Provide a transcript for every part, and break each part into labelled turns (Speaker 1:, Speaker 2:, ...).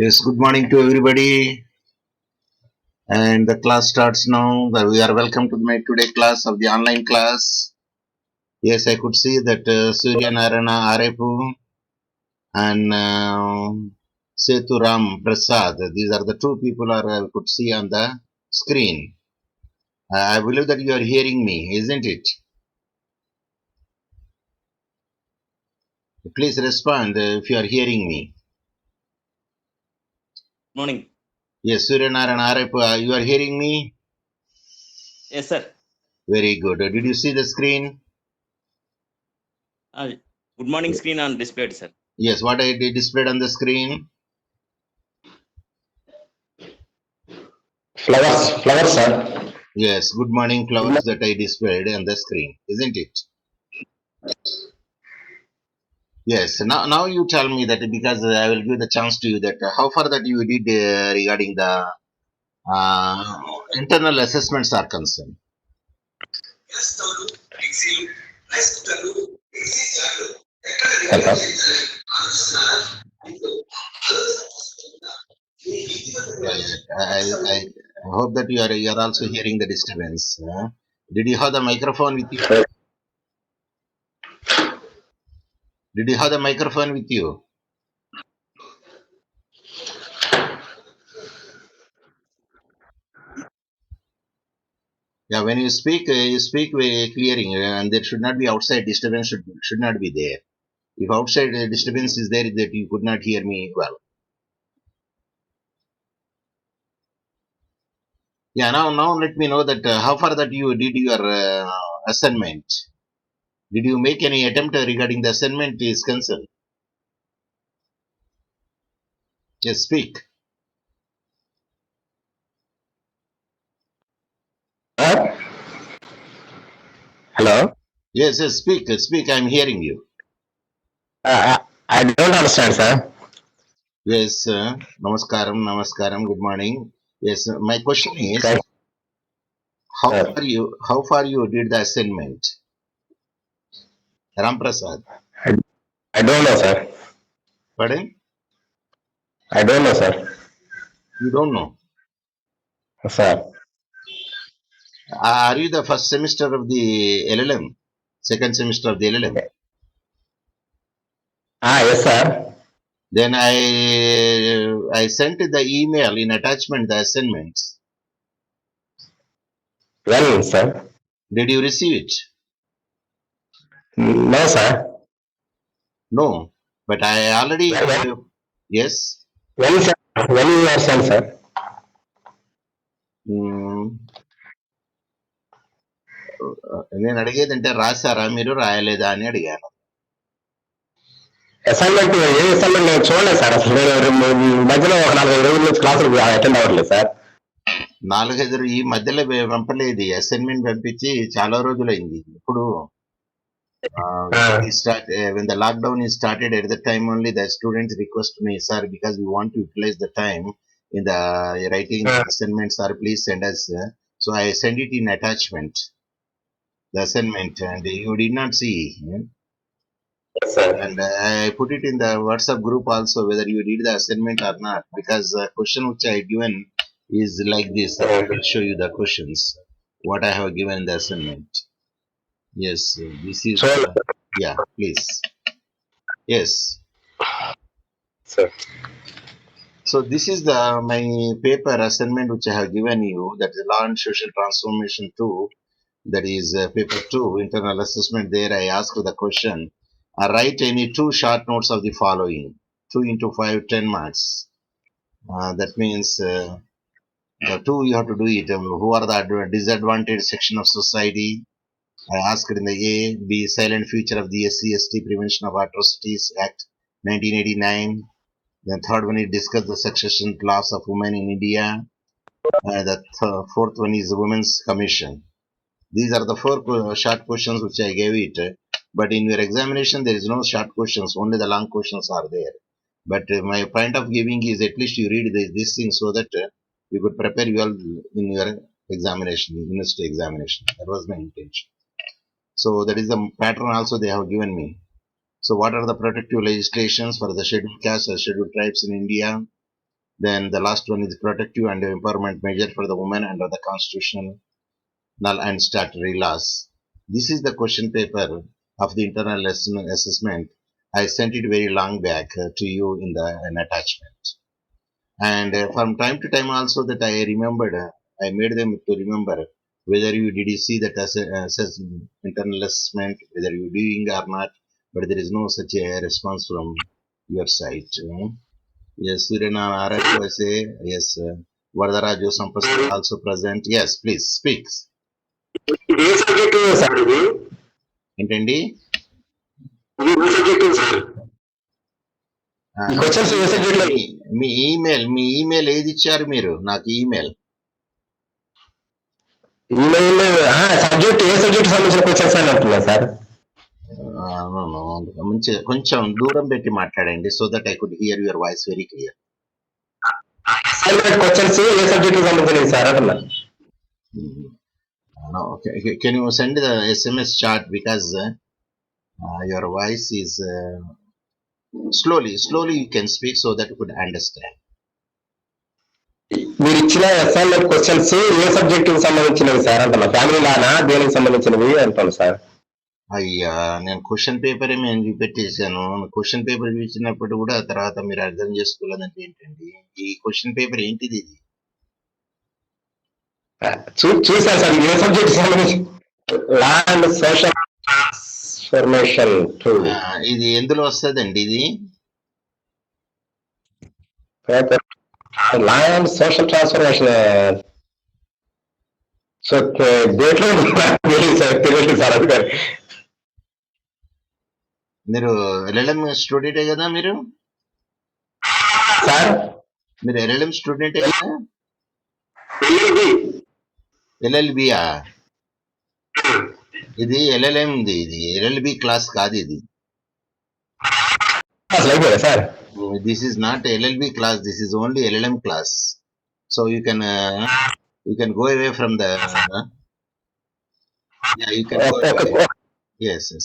Speaker 1: Yes, good morning to everybody. And the class starts now. We are welcome to my today class of the online class. Yes, I could see that Surya Narayana Arepu and Setu Ram Prasad. These are the two people I could see on the screen. I believe that you are hearing me, isn't it? Please respond if you are hearing me.
Speaker 2: Morning.
Speaker 1: Yes, Surya Narayana Arepu, you are hearing me?
Speaker 2: Yes, sir.
Speaker 1: Very good. Did you see the screen?
Speaker 2: Uh, Good morning screen on displayed, sir.
Speaker 1: Yes, what I did displayed on the screen?
Speaker 3: Flowers, sir.
Speaker 1: Yes, good morning flowers that I displayed on the screen, isn't it? Yes. Now you tell me that because I will give the chance to you that how far that you did regarding the uh, internal assessments are concerned. Yeah, yeah. I hope that you are also hearing the disturbance. Did you have the microphone with you? Did you have the microphone with you? Yeah, when you speak very clearing, and there should not be outside disturbance. Should not be there. If outside disturbance is there, that you could not hear me well. Yeah, now let me know that how far that you did your assignment. Did you make any attempt regarding the assignment is concerned? Yes, speak.
Speaker 3: Hello.
Speaker 1: Yes, yes, speak, speak. I'm hearing you.
Speaker 3: I don't understand, sir.
Speaker 1: Yes, namaskaram, namaskaram. Good morning. Yes, my question is,
Speaker 3: Thank
Speaker 1: how far you did the assignment? Ram Prasad.
Speaker 3: I, I don't know, sir.
Speaker 1: Pardon?
Speaker 3: I don't know, sir.
Speaker 1: You don't know.
Speaker 3: Sir.
Speaker 1: Are you the first semester of the LLM? Second semester of the LLM?
Speaker 3: Yes, sir.
Speaker 1: Then I sent the email in attachment the assignments.
Speaker 3: When, sir?
Speaker 1: Did you receive it?
Speaker 3: No, sir.
Speaker 1: No. But I already
Speaker 3: When,
Speaker 1: yes.
Speaker 3: when, sir? When you are sent, sir?
Speaker 1: నేను అడిగేదంటే రాశారా మీరు రాయలేదా అని అడిగాను.
Speaker 3: Assignment ఏ assignment నేను చూడలేదు sir అసలు నేను మధ్యలో ఒక 4-5 రోజుల నుంచి క్లాసులు అటెండ్ అవ్వట్లేదు సార్.
Speaker 1: 4-5 ఈ మధ్యలో పంపలేదు. అసైన్మెంట్ పంపించి చాలా రోజులైంది. ఇప్పుడు when the lockdown is started at the time only the students request me, sir, because we want to utilize the time in the writing the assignments, sir, please send us. So I send it in attachment, the assignment, and you did not see.
Speaker 3: Yes, sir.
Speaker 1: And I put it in the WhatsApp group also whether you did the assignment or not, because the question which I given is like this. I will show you the questions what I have given in the assignment. Yes, this is
Speaker 3: చూడండి
Speaker 1: yeah, please. Yes.
Speaker 3: Sir.
Speaker 1: So this is the my paper assignment which I have given you. That is Law and Social Transformation 2. That is paper 2, internal assessment. There I ask the question. Write any two short notes of the following. 2 into 5, 10 marks. That means two you have to do it. Who are the disadvantaged section of society? I asked in the A. B. Silent future of the SC/ST Prevention of Atrocities Act 1989. The third one is discuss the succession class of women in India. The fourth one is the Women's Commission. These are the four short questions which I gave it. But in your examination, there is no short questions, only the long questions are there. But my point of giving is at least you read this thing so that you could prepare well in your examination, university examination. That was my intention. So that is the pattern also they have given me. So what are the protective legislations for the scheduled castes or scheduled tribes in India? Then the last one is protective and empowerment measure for the women under the constitutional null and statutory laws. This is the question paper of the internal assessment. I sent it very long back to you in an attachment. And from time to time also that I remembered, I made them to remember whether you see that as internal assessment, whether you doing or not, but there is no such a response from your side. Yes, Surena Arako say, yes, Vardarajo Sampath also present. Yes, please speak.
Speaker 3: ఇది ఏ subject sir ఇది
Speaker 1: ఏంటండి
Speaker 3: ఇది ఏ subject sir ఈ questions ఏ subject లో
Speaker 1: మీ email ఏది ఇచ్చారు మీరు నాకు ఈమెయిల్
Speaker 3: సబ్జెక్ట్ ఏ సబ్జెక్ట్ సంబంధించిన క్వశ్చన్స్ అని అంటున్నా సార్
Speaker 1: మంచిగా కొంచెం దూరం పెట్టి మాట్లాడండి so that I could hear your voice very clear
Speaker 3: questions A subject సంబంధించినవి సార్ అంటున్నా
Speaker 1: can you send the SMS chat because your voice is slowly you can speak so that you could understand.
Speaker 3: మీరు ఇచ్చిన assignment questions ఏ subject కి సంబంధించినవి sir అంటున్నా family లానా దేనికి సంబంధించినవి అంటాను సార్
Speaker 1: అయ్యా నేను క్వశ్చన్ పేపర్ మేము చూపెట్టేశాను క్వశ్చన్ పేపర్ చూసినప్పుడు కూడా తర్వాత మీరు అర్థం చేసుకోలేదంటే ఏంటండి ఈ క్వశ్చన్ పేపర్ ఏంటిది ఇది
Speaker 3: చూసాను సార్ ఏ సబ్జెక్ట్ సంబంధించి ల్యాండ్ సోషల్ ట్రాన్స్ఫర్మేషన్
Speaker 1: ఇది ఎందులో వస్తుందండి ఇది
Speaker 3: ల్యాండ్ సోషల్ ట్రాన్స్ఫర్మేషన్ సో దేంట్లో తెలియదు సార్ అది
Speaker 1: మీరు ఎల్ఎల్ఎం స్టూడెంటే కదా మీరు
Speaker 3: సార్
Speaker 1: మీరు ఎల్ఎల్ఎం స్టూడెంటే కదా ఎల్ఎల్బియా ఇది ఎల్ఎల్ఎం ఇది ఎల్ఎల్బి క్లాస్ కాదు ఇది
Speaker 3: sir
Speaker 1: this is not LLB class this is only LLM class so you can go away from the you can go away. Yes
Speaker 3: sir.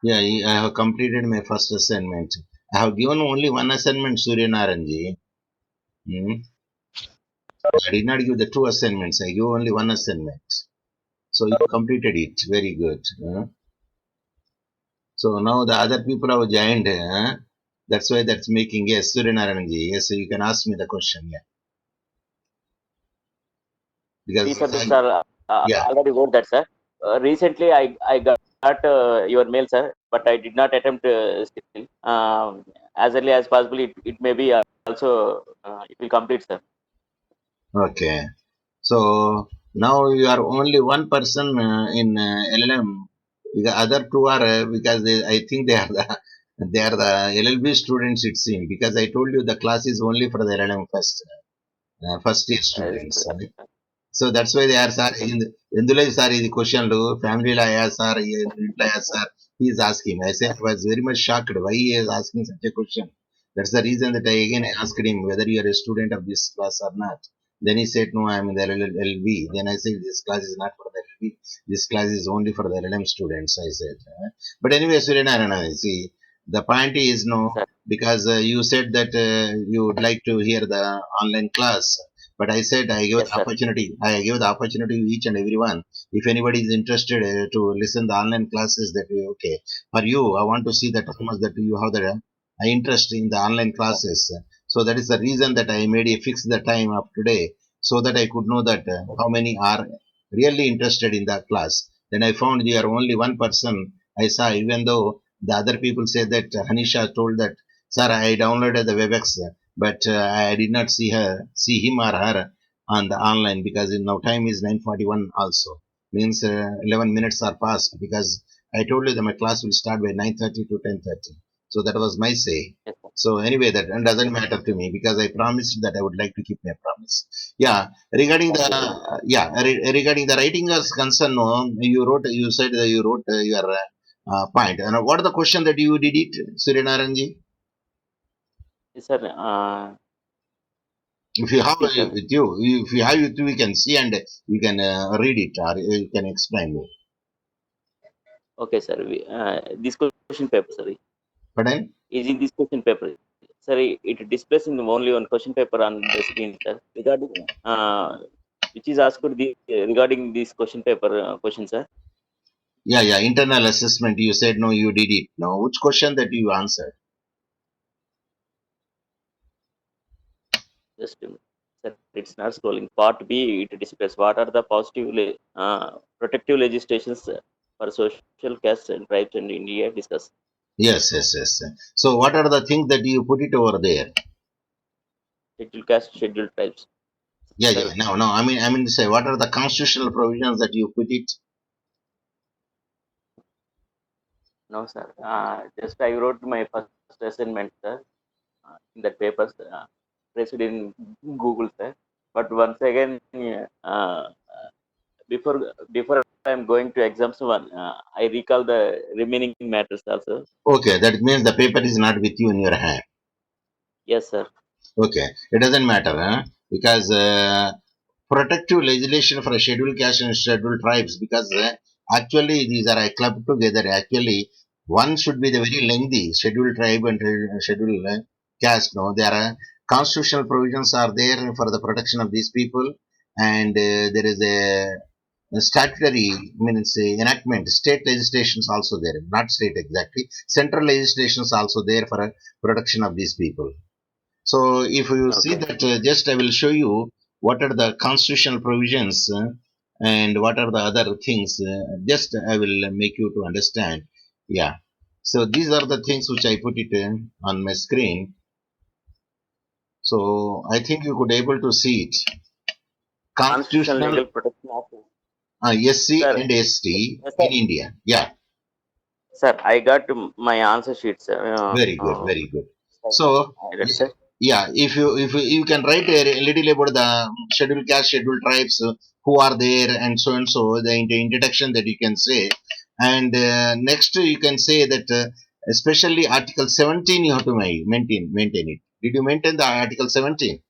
Speaker 1: Yeah, I have completed my first assignment. I have given only one assignment, Surya Naranji. I did not give the two assignments. I gave only one assignment. So you completed it. Very good. So now the other people have joined. That's why that's making, yes, Surya Naranji. Yes, so you can ask me the question. Yeah. Because
Speaker 2: sir,
Speaker 1: yeah.
Speaker 2: I already wrote that, sir. Recently, I got your mail, sir, but I did not attempt still. As early as possible, it may be also it will complete, sir.
Speaker 1: Okay. So now you are only one person in LLM. The other two are because I think they are the LLB students, it seems, because I told you the class is only for the LLM first year students. So that's why they are, sir, Indulai sir is the question, family la hai sir, sir, he is asking. I said, I was very much shocked why he is asking such a question. That's the reason that I again asked him whether you are a student of this class or not. Then he said, no, I am in the LLB. Then I said, this class is not for the LLB. This class is only for the LLM students, I said. But anyway, Suryanarana, see, the point is no, because you said that you would like to hear the online class. But I said I gave the opportunity. I gave the opportunity to each and everyone. If anybody is interested to listen the online classes, that okay. For you, I want to see that how much that you have the interest in the online classes. So that is the reason that I made a fix the time of today, so that I could know that how many are really interested in that class. Then I found you are only one person I saw, even though the other people say that Hanisha told that, sir, I downloaded the WebEx. But I did not see him or her on the online because now time is 9:41 also. Means 11 minutes are passed because I told you that my class will start by 9:30 to 10:30. So that was my say. So anyway, that doesn't matter to me because I promised that I would like to keep my promise. Yeah, regarding the regarding the writing as concern, no, you said that you wrote your point. And what are the question that you did it, Surya Naranji?
Speaker 2: Yes, sir.
Speaker 1: If you have it with you, we can see and we can read it or you can explain me.
Speaker 2: Okay, sir. This question paper, sir.
Speaker 1: Pardon?
Speaker 2: is in this question paper. Sir, it displays in only one question paper on the screen, sir. Regarding which is asked regarding this question paper question, sir.
Speaker 1: Yeah, internal assessment. You said no, you did it. No, which question that you answered?
Speaker 2: Just a minute. Sir, it's not scrolling. Part B, it displays what are the positive protective legislations for social castes and tribes in India discuss.
Speaker 1: Yes. So what are the things that you put it over there?
Speaker 2: Scheduled caste, scheduled tribes.
Speaker 1: Yeah.
Speaker 2: Sir,
Speaker 1: No. I mean to say, what are the constitutional provisions that you put it?
Speaker 2: no, sir. Just I wrote my first assignment, sir, in that paper, placed in Google, sir. But once again, before I'm going to exams one, I recall the remaining matters also.
Speaker 1: Okay, that means the paper is not with you in your hand.
Speaker 2: Yes, sir.
Speaker 1: Okay, it doesn't matter, huh? Because protective legislation for scheduled caste and scheduled tribes, because actually these are clubbed together. Actually, one should be the very lengthy scheduled tribe and scheduled caste. No, there are constitutional provisions are there for the protection of these people, and there is a statutory means enactment. State legislations also there, not state exactly. Central legislations also there for protection of these people. So if you see
Speaker 2: Okay.
Speaker 1: that, just I will show you what are the constitutional provisions and what are the other things. Just I will make you to understand. Yeah. So these are the things which I put it on my screen. So I think you could able to see it.
Speaker 2: Constitutional
Speaker 1: Constitutional
Speaker 2: legal protection of.
Speaker 1: SC
Speaker 2: Sir,
Speaker 1: and ST
Speaker 2: yes,
Speaker 1: in
Speaker 2: sir.
Speaker 1: India. Yeah.
Speaker 2: Sir, I got my answer sheet, sir.
Speaker 1: Very good. Very good.
Speaker 2: Sir,
Speaker 1: So
Speaker 2: I read, sir.
Speaker 1: yeah, if you can write a little about the scheduled caste, scheduled tribes, who are there, and so, the introduction that you can say, and next you can say that especially Article 17 you have to maintain it. Did you maintain the Article 17?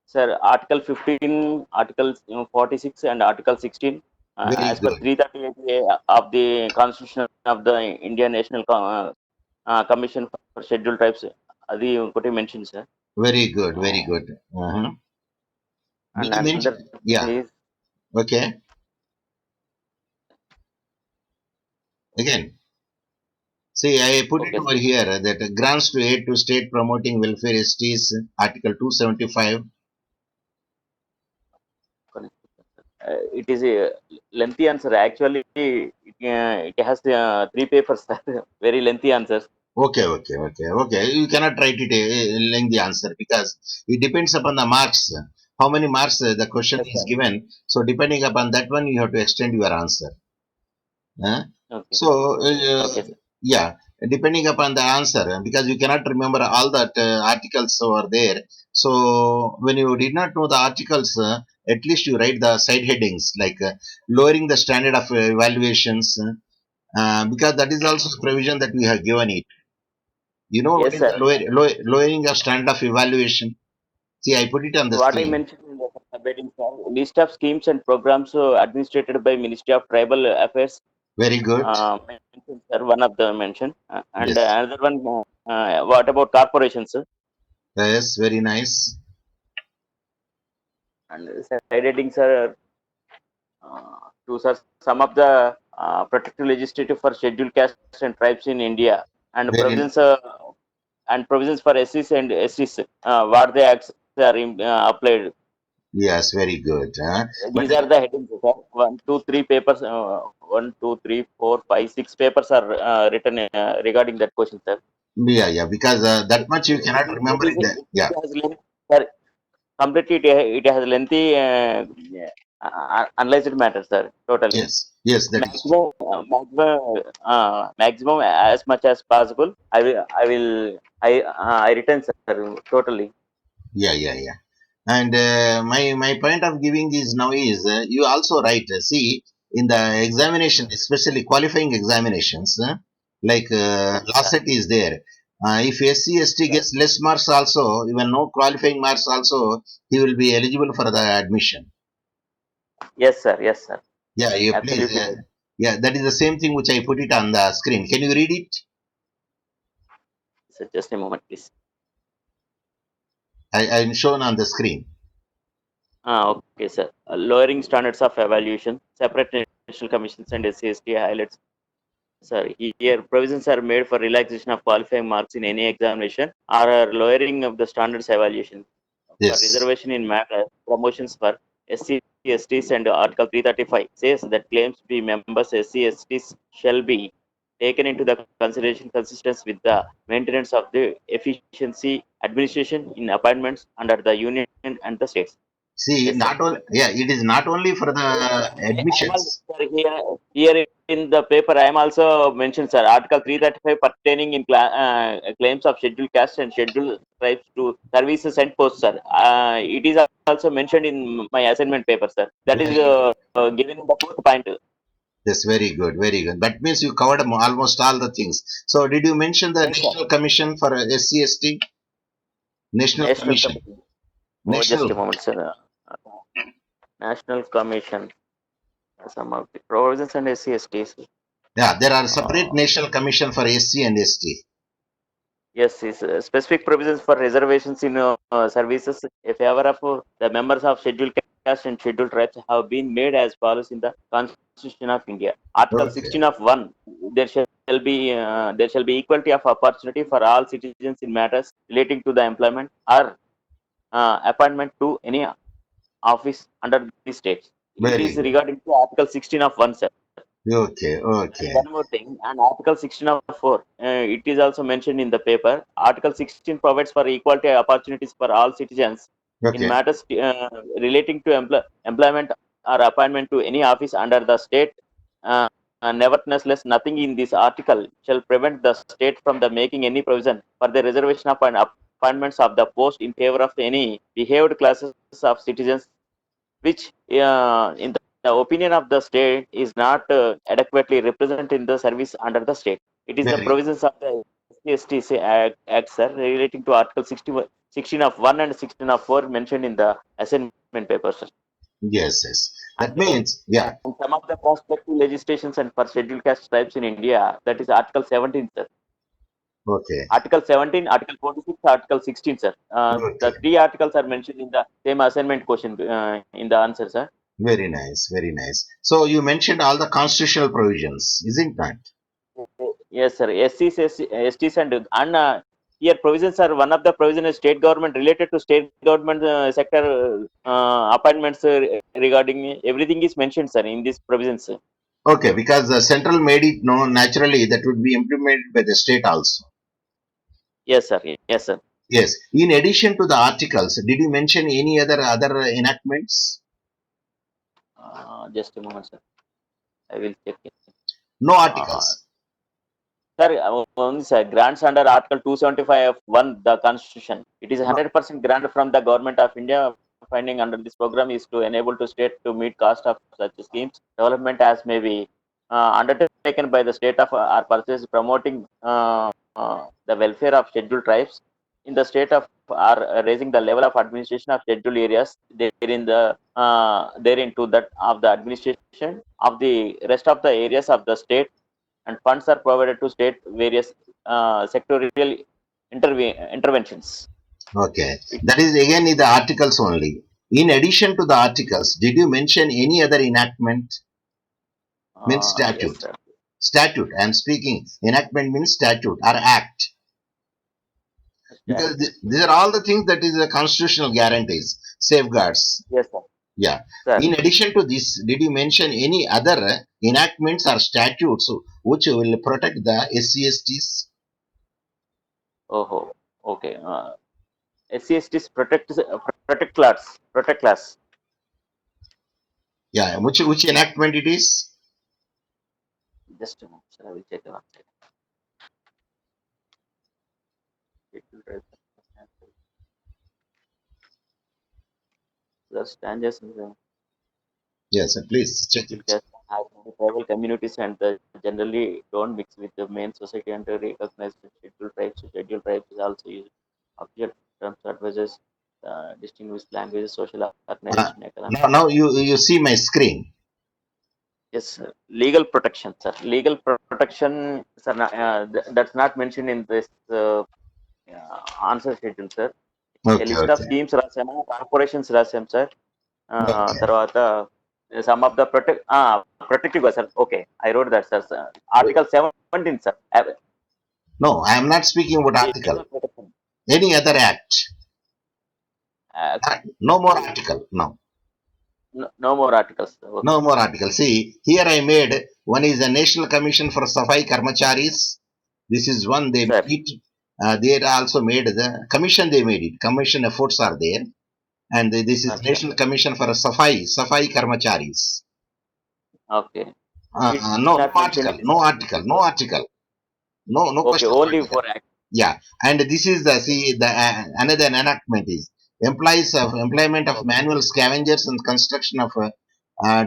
Speaker 2: Sir, Article 15, Article 46, and Article 16,
Speaker 1: Very
Speaker 2: as per
Speaker 1: good,
Speaker 2: 338A of the Constitution of the Indian National Commission for Scheduled Tribes. అది ఒకటి mentioned, sir.
Speaker 1: very good, very
Speaker 2: Uh,
Speaker 1: good. Uh-huh. Did
Speaker 2: and
Speaker 1: you mention?
Speaker 2: another
Speaker 1: Yeah.
Speaker 2: thing is,
Speaker 1: Okay. Again. See, I put it
Speaker 2: okay,
Speaker 1: over here that grants to aid to state promoting welfare STs, Article 275.
Speaker 2: it is a lengthy answer. Actually, it has three papers, sir. Very lengthy answers.
Speaker 1: Okay. You cannot write it a lengthy answer because it depends upon the marks. How many marks the question
Speaker 2: Yes,
Speaker 1: is
Speaker 2: sir.
Speaker 1: given. So depending upon that one, you have to extend your answer. Huh?
Speaker 2: Okay,
Speaker 1: So
Speaker 2: okay, sir.
Speaker 1: yeah, depending upon the answer, because you cannot remember all that articles over there. So when you did not know the articles, at least you write the side headings like lowering the standard of evaluations, because that is also a provision that we have given it. You know what
Speaker 2: Yes,
Speaker 1: is the
Speaker 2: sir.
Speaker 1: lowering of standard of evaluation? See, I put it on the
Speaker 2: What I
Speaker 1: screen.
Speaker 2: mentioned in the heading, sir, list of schemes and programs administered by Ministry of Tribal Affairs.
Speaker 1: Very good.
Speaker 2: Mentioned, sir, one of the mention, and
Speaker 1: Yes.
Speaker 2: another one. What about corporations, sir?
Speaker 1: Yes, very nice.
Speaker 2: And side headings are to sir, some of the protective legislative for scheduled castes and tribes in India,
Speaker 1: Very
Speaker 2: and provisions for SCs and SCs. What the acts are applied.
Speaker 1: yes, very good. But
Speaker 2: These are the headings, sir. One, two, three papers. One, two, three, four, five, six papers are written regarding that question, sir.
Speaker 1: yeah, because that much you cannot remember it.
Speaker 2: It
Speaker 1: Yeah.
Speaker 2: has sir, completely it has lengthy analyzed matter, sir. Totally.
Speaker 1: Yes, that is true.
Speaker 2: Maximum as much as possible. I return, sir. Totally.
Speaker 1: Yeah. And my point of giving this now is you also write. See, in the examination, especially qualifying examinations, like
Speaker 2: Okay, sir.
Speaker 1: LASET is there. If SC ST gets less marks also, even no qualifying marks also, he will be eligible for the admission.
Speaker 2: Yes, sir. Yes, sir.
Speaker 1: Yeah, please.
Speaker 2: Absolutely right.
Speaker 1: Yeah, that is the same thing which I put it on the screen. Can you read it?
Speaker 2: So just a moment, please.
Speaker 1: I'm shown on the screen.
Speaker 2: Okay, sir. Lowering standards of evaluation, separate national commissions and SCST highlights. Sir, here provisions are made for relaxation of qualifying marks in any examination or lowering of the standards evaluation for
Speaker 1: Yes.
Speaker 2: reservation in matter promotions for SC, STs and Article 335 says that claims to be members SC, STs shall be taken into the consideration consistent with the maintenance of the efficiency administration in appointments under the union and the states.
Speaker 1: See,
Speaker 2: Yes, sir.
Speaker 1: not only, yeah, it is not only for the
Speaker 2: I'm also,
Speaker 1: admissions.
Speaker 2: sir, here in the paper, I am also mentioned, sir, Article 335 pertaining in claims of scheduled castes and scheduled tribes to services and posts, sir. It is also mentioned in my assignment paper, sir. That is
Speaker 1: Very good.
Speaker 2: given in the fourth point.
Speaker 1: Yes, very good, very good. That means you covered almost all the things. So, did you mention the
Speaker 2: Yes, sir.
Speaker 1: National Commission for SC/ST? National
Speaker 2: National
Speaker 1: Commission.
Speaker 2: Commission. Oh, just a
Speaker 1: National.
Speaker 2: moment, sir. National Commission. Some of the provisions and SC/STs.
Speaker 1: Yeah, there are separate
Speaker 2: Uh,
Speaker 1: National Commission for SC and ST.
Speaker 2: Yes, is specific provisions for reservations in services in favor of the members of scheduled caste and scheduled tribes have been made as follows in the Constitution of India. Article
Speaker 1: Okay,
Speaker 2: 16 of 1, there shall be equality of opportunity for all citizens in matters relating to the employment or appointment to any office under the states. It
Speaker 1: very
Speaker 2: is
Speaker 1: good.
Speaker 2: regarding to Article 16 of 1, sir.
Speaker 1: Okay,
Speaker 2: And
Speaker 1: okay,
Speaker 2: one more thing, and Article 16 of 4, it is also mentioned in the paper. Article 16 provides for equality opportunities for all citizens in
Speaker 1: okay.
Speaker 2: matters relating to employment or appointment to any office under the state. Uh, Nevertheless, nothing in this article shall prevent the state from the making any provision for the reservation of an appointments of the post in favor of any behaved classes of citizens which in the opinion of the state is not adequately represented in the service under the state. It is the
Speaker 1: Very
Speaker 2: provisions of the STC Act, sir, relating to Article 16 of 1 and 16 of 4 mentioned in the assignment paper, sir.
Speaker 1: yes, yes. That
Speaker 2: And,
Speaker 1: means, yeah.
Speaker 2: some of the prospective legislations and for scheduled caste tribes in India, that is Article 17, sir.
Speaker 1: Okay,
Speaker 2: Article 17, Article 46, Article 16, sir. The
Speaker 1: okay.
Speaker 2: three articles are mentioned in the same assignment question in the answer, sir.
Speaker 1: Very nice, very nice. So you mentioned all the constitutional provisions, isn't that?
Speaker 2: Yes, sir. STs and here provisions are one of the provision is state government related to state government sector appointments regarding everything is mentioned, sir, in these provisions. Sir.
Speaker 1: Okay, because the central made it known naturally that would be implemented by the state also.
Speaker 2: Yes, sir. Yes, sir.
Speaker 1: Yes. In addition to the articles, did you mention any other enactments?
Speaker 2: Just a moment, sir. I will check it.
Speaker 1: No
Speaker 2: Uh,
Speaker 1: articles.
Speaker 2: Sir, only sir, grants under Article 275 of 1, the Constitution. It is
Speaker 1: No.
Speaker 2: 100% grant from the Government of India. Finding under this program is to enable to state to meet cost of such schemes. Development as may be undertaken by the state of our purposes promoting the welfare of scheduled tribes in the state of are raising the level of administration of scheduled areas therein to that of the administration of the rest of the areas of the state and funds are provided to state various sectorial interventions.
Speaker 1: Okay.
Speaker 2: It,
Speaker 1: That is again in the articles only. In addition to the articles, did you mention any other enactment? Means
Speaker 2: yes,
Speaker 1: statute.
Speaker 2: sir.
Speaker 1: Statute. I am speaking. Enactment means statute or act. Because these are all the things that is the constitutional guarantees, safeguards.
Speaker 2: Yes, sir.
Speaker 1: Yeah.
Speaker 2: Sir.
Speaker 1: In addition to this, did you mention any other enactments or statutes which will protect the SCSTs?
Speaker 2: Oh, okay. SCSTs protect class. Protect class.
Speaker 1: Yeah. Which enactment it is?
Speaker 2: Just a moment, sir. I will check one second. The standards in the
Speaker 1: Yes, please check
Speaker 2: scheduled
Speaker 1: it.
Speaker 2: caste have many tribal communities and generally don't mix with the main society and recognize the scheduled tribes. Scheduled tribes is also used object terms advisors, distinguished languages, social
Speaker 1: Uh,
Speaker 2: organization, economic.
Speaker 1: now you see my screen.
Speaker 2: Yes, sir. Legal protection, sir. Legal protection, sir. That's not mentioned in this answer schedule sir.
Speaker 1: Okay,
Speaker 2: list of
Speaker 1: okay.
Speaker 2: Schemes రాసాము, corporations రాసాం sir.
Speaker 1: Okay.
Speaker 2: తర్వాత some of the protective sir. Okay, I wrote that sir. Article 17 sir.
Speaker 1: No, I am not speaking about article. Any other act. No more article. No.
Speaker 2: No more articles. Okay.
Speaker 1: No more article. See, here I made one is the National Commission for Safai Karmacharis. This is one they
Speaker 2: Sir.
Speaker 1: made it. They also made the commission. They made it. Commission efforts are there, and this is
Speaker 2: Okay.
Speaker 1: National Commission for Safai Karmacharis.
Speaker 2: Okay.
Speaker 1: No
Speaker 2: Not
Speaker 1: article.
Speaker 2: mentioned.
Speaker 1: No article. No article. No
Speaker 2: Okay,
Speaker 1: question. of
Speaker 2: only
Speaker 1: article.
Speaker 2: for act.
Speaker 1: Yeah, and this is the another enactment is employment of manual scavengers and construction of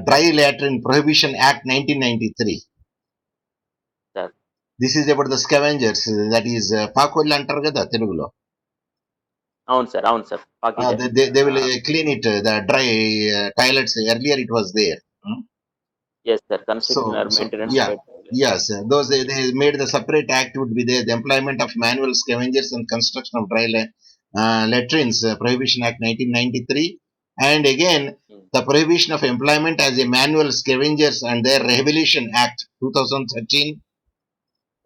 Speaker 1: dry latrine prohibition act 1993.
Speaker 2: Sir.
Speaker 1: This is about the scavengers, that is పాకోళ్ళు అంటారు కదా తెలుగులో.
Speaker 2: అవును sir, అవును sir.
Speaker 1: They will clean it, the dry toilets. Earlier it was there.
Speaker 2: Yes sir, construction or maintenance.
Speaker 1: Yeah. Yes, those they made the separate act would be there. The employment of manual scavengers and construction of dry latrines, Prohibition Act 1993, and again the Prohibition of Employment as a Manual Scavengers and their Rehabilitation Act 2013.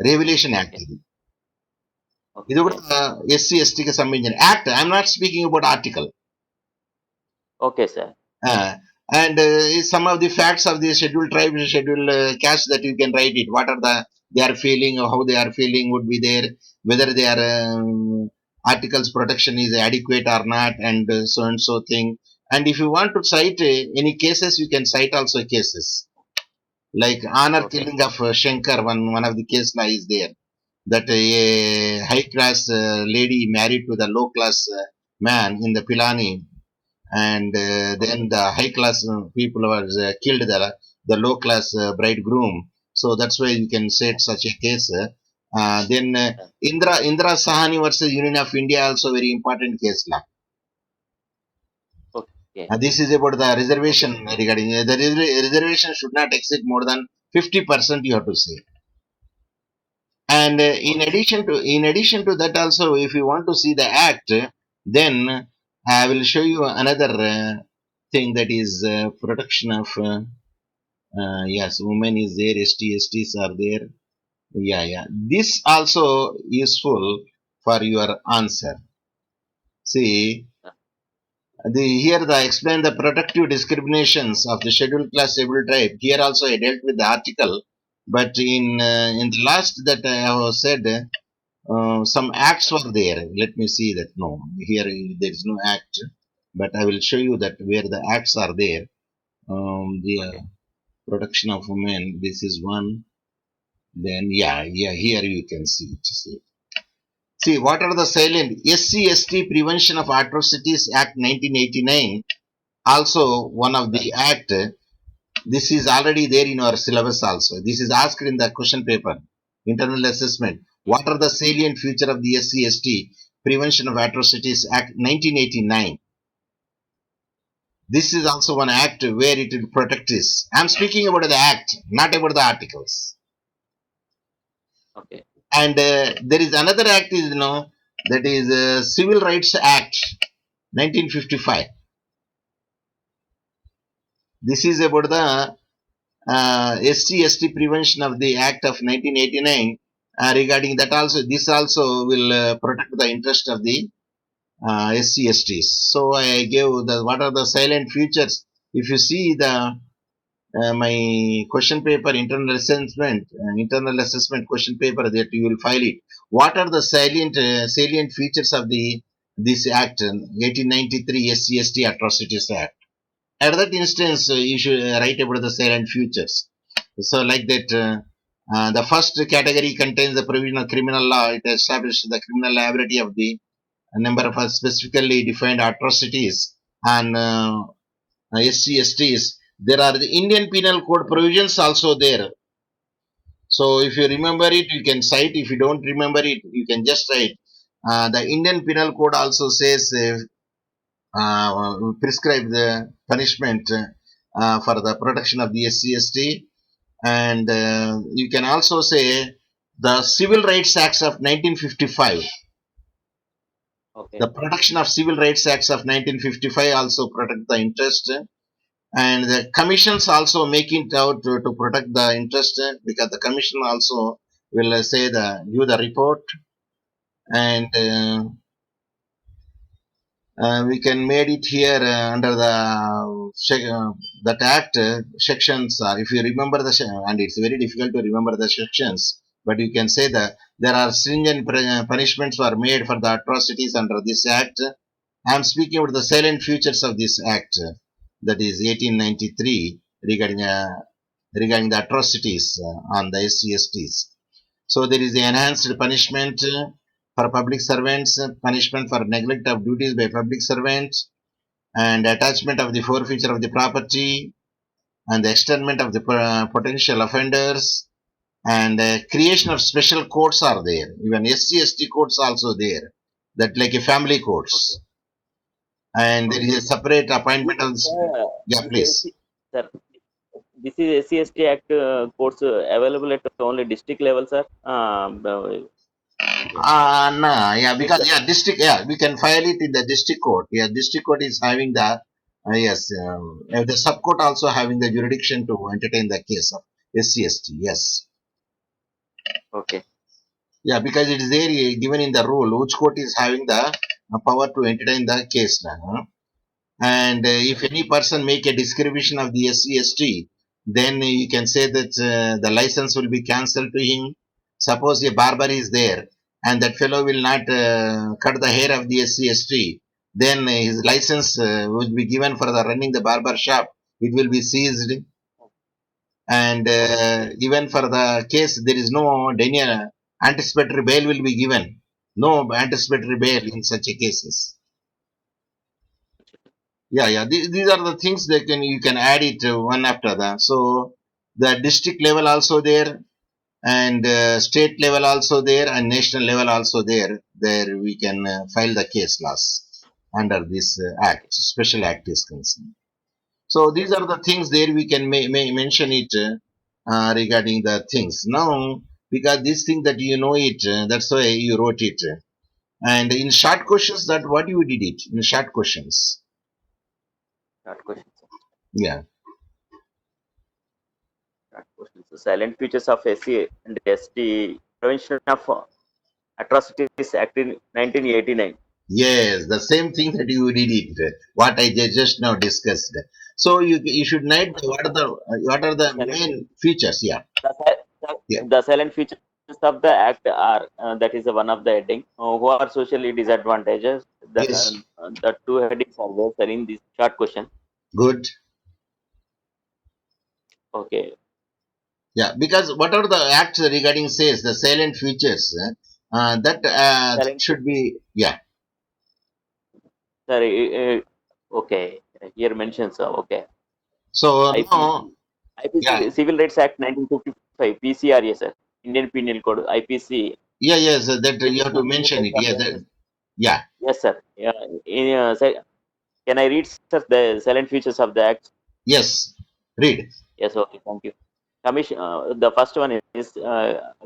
Speaker 1: Rehabilitation Act. ఇది కూడా SC ST కి సంబంధించిన act. I'm not speaking about article.
Speaker 2: Okay sir.
Speaker 1: And some of the facts of the scheduled tribe, scheduled caste, that you can write it. What are they are feeling, or how they are feeling would be there, whether their articles protection is adequate or not, and so and so thing. And if you want to cite any cases, you can cite also cases like honor killing of Shankar. One of the case law is there, that a high class lady married to the low class man in the Pilani, and then the high class people was killed the low class bridegroom. So that's why you can say such a case. Then Indra Sahani versus Union of India, also very important case law.
Speaker 2: Okay.
Speaker 1: This is about the reservation regarding the reservation should not exceed more than 50%, you have to say. And in addition to that also, if you want to see the act, then I will show you another thing, that is protection of yes, women is there, STs are there. Yeah. This also useful for your answer. See, here the explain the protective discriminations of the scheduled class scheduled tribe. Here also I dealt with the article, but in the last that I have said, some acts were there. Let me see that. No, here there is no act, but I will show you that where the acts are there. The protection of women, this is one. Then yeah, here you can see it. See what are the silent SC ST Prevention of Atrocities Act 1989. Also one of the act. This is already there in our syllabus also. This is asked in the question paper, internal assessment. What are the salient feature of the SC ST Prevention of Atrocities Act 1989? This is also one act where it will protect this. I am speaking about the act, not about the articles.
Speaker 2: Okay.
Speaker 1: And there is another act, is that is Civil Rights Act 1955. This is about the SC ST Prevention of the Act of 1989. Regarding that also, this also will protect the interest of the SC STs. So I gave what are the silent features. If you see the my question paper, internal assessment question paper, that you will file it. What are the salient features of this act, 1893 SC ST Atrocities Act? At that instance, you should write about the salient features. So like that, the first category contains the provision of criminal law. It establishes the criminal liability of the number of specifically defined atrocities and SC STs. There are the Indian Penal Code provisions also there. So if you remember it, you can cite. If you don't remember it, you can just write. The Indian Penal Code also says prescribe the punishment for the protection of the SC ST, and you can also say the Civil Rights Acts of 1955.
Speaker 2: Okay.
Speaker 1: The Protection of Civil Rights Acts of 1955 also protect the interest, and the commissions also make it out to protect the interest, because the commission also will say the give the report, and we can made it here under the that act sections. If you remember and it's very difficult to remember the sections, but you can say that there are stringent punishments were made for the atrocities under this act. I am speaking about the salient features of this act, that is 1893, regarding the atrocities on the SC/STs. So there is the enhanced punishment for public servants, punishment for neglect of duties by public servants, and attachment of the forfeiture of the property, and the externment of the potential offenders, and creation of special courts are there. Even SC/ST courts also there, that like a family
Speaker 2: Okay.
Speaker 1: courts, and there is a separate appointment of yeah,
Speaker 2: This
Speaker 1: please.
Speaker 2: SC, sir, this is SC/ST Act courts available at only district level, sir.
Speaker 1: No, yeah,
Speaker 2: State
Speaker 1: because
Speaker 2: level.
Speaker 1: yeah, district, yeah, we can file it in the district court. Yeah, district court is having the yes, the sub court also having the jurisdiction to entertain the case of SC/ST. Yes,
Speaker 2: Okay.
Speaker 1: yeah, because it is there given in the rule which court is having the power to entertain the case. And if any person make a discrimination of the SC/ST, then you can say that the license will be cancelled to him. Suppose a barber is there and that fellow will not cut the hair of the SC/ST, then his license will be given for the running the barber shop. It will be seized, and even for the case there is no denial, anticipatory bail will be given. No anticipatory bail in such a cases. Yeah. These are the things that you can add it one after the. So the district level also there, and state level also there, and national level also there. There we can file the case laws under this act, special act is concerned. So these are the things there we can mention it regarding the things now, because this thing that you know it, that's why you wrote it. And in short questions, that what you did it in short questions.
Speaker 2: Short question, sir.
Speaker 1: Yeah.
Speaker 2: Short question. So, silent features of SC and ST Prevention of Atrocities Act in 1989.
Speaker 1: Yes, the same thing that you did it. What I just now discussed. So you should note what are the
Speaker 2: Silent,
Speaker 1: main features. Yeah, yeah.
Speaker 2: the silent features of the act are that is one of the heading who are socially disadvantaged.
Speaker 1: Yes,
Speaker 2: The two headings are there, sir, in this short question.
Speaker 1: good.
Speaker 2: Okay.
Speaker 1: Yeah, because what are the acts regarding says the salient features that
Speaker 2: Silent,
Speaker 1: should be, yeah.
Speaker 2: sir, okay. Here mentions, okay.
Speaker 1: So
Speaker 2: IPC.
Speaker 1: now, yeah,
Speaker 2: IPC Civil Rights Act 1955, PCRA, sir. Indian Penal Code, IPC.
Speaker 1: yes, that
Speaker 2: This
Speaker 1: you
Speaker 2: is
Speaker 1: have to
Speaker 2: nothing
Speaker 1: mention
Speaker 2: but
Speaker 1: it. Yeah, yeah,
Speaker 2: yes, sir. Yeah, can I read, sir, the silent features of the act?
Speaker 1: yes. Read.
Speaker 2: Yes, okay, thank you. Commission. The first one is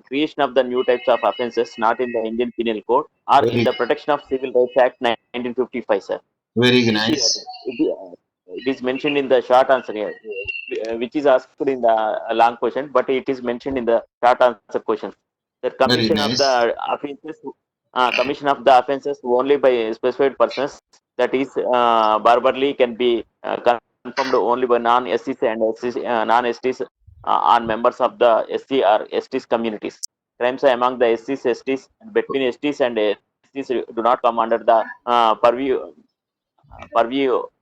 Speaker 2: creation of the new types of offences not in the Indian Penal Code or in
Speaker 1: Very,
Speaker 2: the Protection of Civil Rights Act 1955, sir.
Speaker 1: very
Speaker 2: PCR.
Speaker 1: nice.
Speaker 2: It is mentioned in the short answer here, which is asked in the long question, but it is mentioned in the short answer question. The
Speaker 1: Very nice.
Speaker 2: commission of the offences only by specified persons, that is, barbarly can be confirmed only by non-SCs and non-STs on members of the SC or STs communities. Crimes among the SCs, STs, and between STs and STs do not come under the purview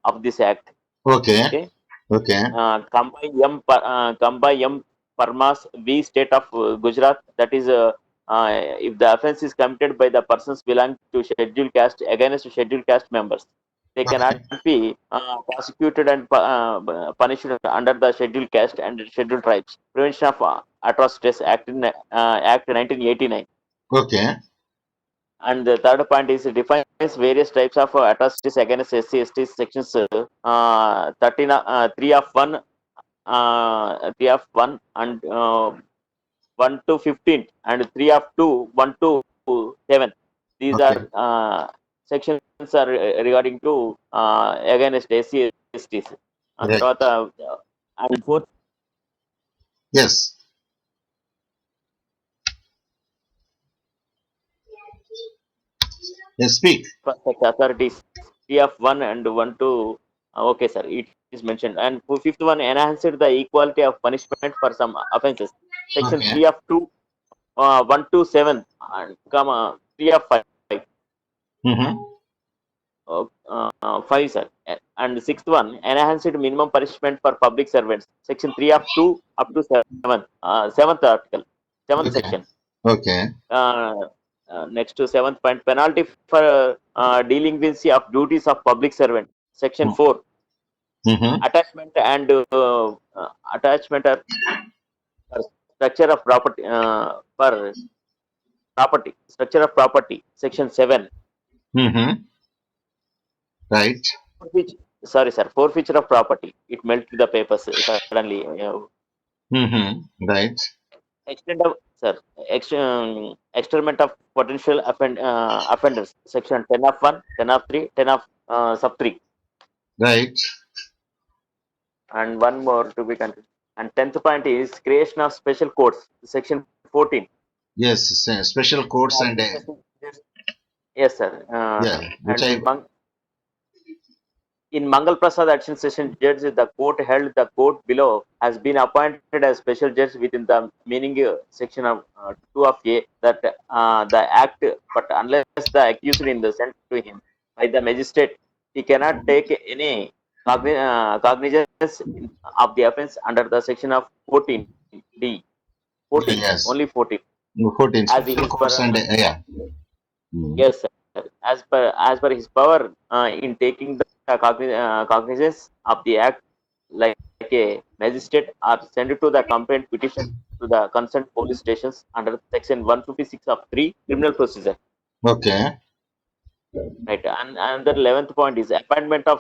Speaker 2: of this act.
Speaker 1: Okay,
Speaker 2: Okay.
Speaker 1: okay,
Speaker 2: Come by M. Parmas v. State of Gujarat. That is, if the offence is committed by the persons belonging to scheduled caste against scheduled caste members, they cannot
Speaker 1: okay,
Speaker 2: be prosecuted and punished under the scheduled caste and scheduled tribes. Prevention of Atrocities Act in Act 1989.
Speaker 1: okay,
Speaker 2: And the third point is it defines various types of atrocities against SC/ST sections 13 3 of 1 3 of 1 and 1 to 15 and 3 of 2 1 to 7. These
Speaker 1: okay.
Speaker 2: are sections are regarding to against SC STs.
Speaker 1: Right.
Speaker 2: తర్వాత and fourth
Speaker 1: Yes. Yes, speak.
Speaker 2: such authorities, three of one and one to okay sir, it is mentioned. And fifth one, enhanced the equality of punishment for some offences, section
Speaker 1: Okay.
Speaker 2: 3 of 2 1 to 7 and comma 3 of 5
Speaker 1: Mm-hmm.
Speaker 2: 5 sir. And sixth one, enhanced minimum punishment for public servants, section 3 of 2 up to 7 seventh article, seventh
Speaker 1: Okay.
Speaker 2: section.
Speaker 1: Okay.
Speaker 2: Next to seventh point, penalty for delinquency of duties of public servant, section 4.
Speaker 1: Mm-hmm.
Speaker 2: Attachment and attachment or structure of property for property, structure of property, section 7.
Speaker 1: Mm-hmm. Right.
Speaker 2: Sorry sir, forfeiture of property, it melted the papers suddenly.
Speaker 1: Mm-hmm. Right.
Speaker 2: Extent of sir, exterminate of potential offenders, section 10 of 1, 10 of 3, 10 of sub 3.
Speaker 1: Right.
Speaker 2: And one more to be continued. And 10th point is creation of special courts, section 14.
Speaker 1: Yes. Special courts and
Speaker 2: Yes sir.
Speaker 1: yeah, which
Speaker 2: And in Mangal Prasad action session judge, the court held the court below has been appointed as special judge within the meaning section of 2 of A, that the act, but unless the accused in the sent to him by the magistrate, he cannot take any cognizance of the offense under the section of 14D. 14,
Speaker 1: yes,
Speaker 2: only 14.
Speaker 1: 14
Speaker 2: As
Speaker 1: special
Speaker 2: his
Speaker 1: courts and yeah. Mm.
Speaker 2: Yes, sir. As per his power in taking the cognizance of the act, like a magistrate, or send it to the complaint petition to the concerned police stations under section 156 of 3 criminal procedure.
Speaker 1: Okay.
Speaker 2: Right. And another 11th point is appointment of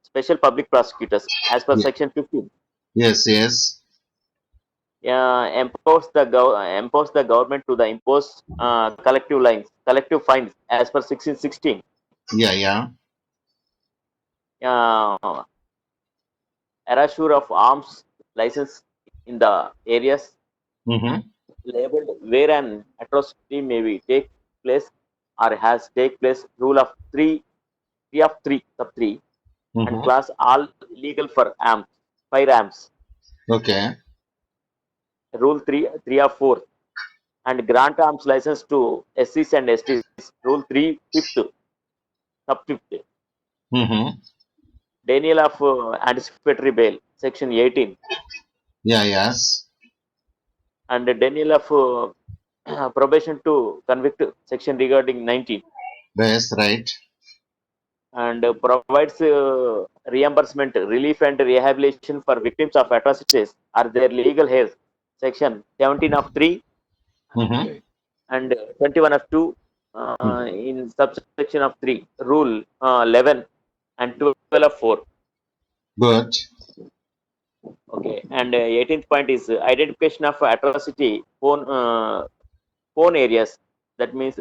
Speaker 2: special public prosecutors as per
Speaker 1: Yeah.
Speaker 2: section 15.
Speaker 1: Yes. Yes.
Speaker 2: Empowers the government to the impose collective fines as per 1616.
Speaker 1: Yeah. Yeah.
Speaker 2: Erasure of arms license in the areas
Speaker 1: Mm-hmm.
Speaker 2: labeled where an atrocity may be take place or has take place. Rule of 3 of 3 sub 3, and
Speaker 1: Mm-hmm.
Speaker 2: class all legal for firearms.
Speaker 1: Okay.
Speaker 2: Rule 3 of 4, and grant arms license to SCs and STs. Rule 3 fifth sub 5th.
Speaker 1: Mm-hmm.
Speaker 2: Denial of anticipatory bail, section 18.
Speaker 1: Yeah. Yes.
Speaker 2: And denial of probation to convict, section regarding 19.
Speaker 1: Yes. Right.
Speaker 2: And provides reimbursement, relief and rehabilitation for victims of atrocities or their legal heirs, section 17 of 3
Speaker 1: Mm-hmm.
Speaker 2: and 21 of 2 in subsection of 3. Rule 11 and 12 of 4.
Speaker 1: Good.
Speaker 2: Okay. And 18th point is identification of atrocity phone areas, that means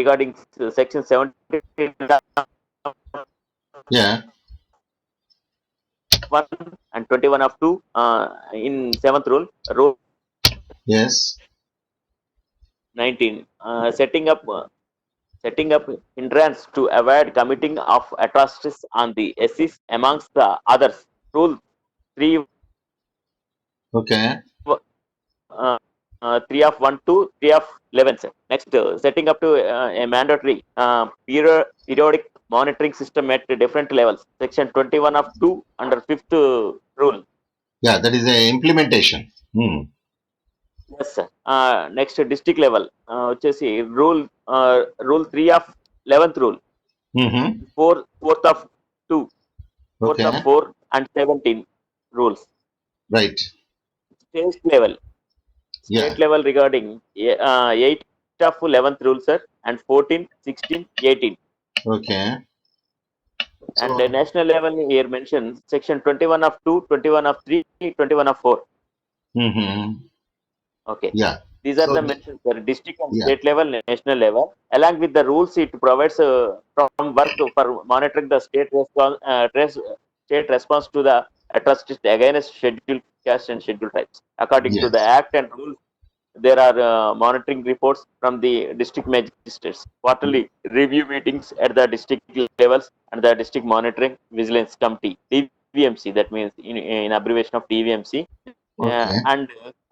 Speaker 2: regarding section 17
Speaker 1: Yeah.
Speaker 2: 1 and 21 of 2 in 7th rule. Rule
Speaker 1: Yes.
Speaker 2: 19, setting up hindrance to avoid committing of atrocities on the SCs amongst the others. Rule 3
Speaker 1: Okay.
Speaker 2: 3 of 1 to 3 of 11. Sir. Next, setting up to a mandatory periodic monitoring system at different levels. Section 21 of 2 under 5th rule.
Speaker 1: Yeah, that is a implementation. Hmm.
Speaker 2: Yes, sir. Next, district level. వచ్చేసి rule 3 of 11th rule.
Speaker 1: Mm-hmm.
Speaker 2: 4th of 2, 4th
Speaker 1: Okay.
Speaker 2: of 4 and 17 rules.
Speaker 1: Right.
Speaker 2: State level.
Speaker 1: Yeah.
Speaker 2: State level regarding 8 of 11th rule, sir, and 14, 16, 18.
Speaker 1: Okay.
Speaker 2: And
Speaker 1: So,
Speaker 2: the national level here mentioned section 21 of 2, 21 of 3, 21 of 4.
Speaker 1: mm-hmm.
Speaker 2: Okay.
Speaker 1: Yeah.
Speaker 2: These are
Speaker 1: So
Speaker 2: the mentioned district and
Speaker 1: yeah,
Speaker 2: state level, national level. Along with the rules, it provides from work for monitoring the state response to the atrocities against scheduled caste and scheduled tribes. According to the
Speaker 1: yes,
Speaker 2: Act and rules, there are monitoring reports from the district magistrates, quarterly review meetings at the district levels, and the district monitoring vigilance committee (DVMC). That means in abbreviation of DVMC,
Speaker 1: okay,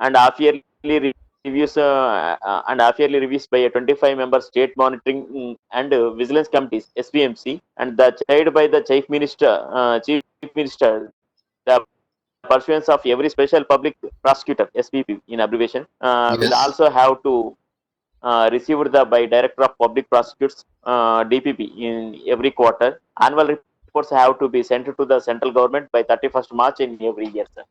Speaker 2: and half yearly reviews by a 25-member state monitoring and vigilance committees (SVMC), and the chaired by the chief minister. The pursuance of every special public prosecutor (SPP) in abbreviation will
Speaker 1: yes.
Speaker 2: also have to received the by director of public prosecutors DPP in every quarter. Annual reports have to be sent to the central government by 31st March in every year, sir.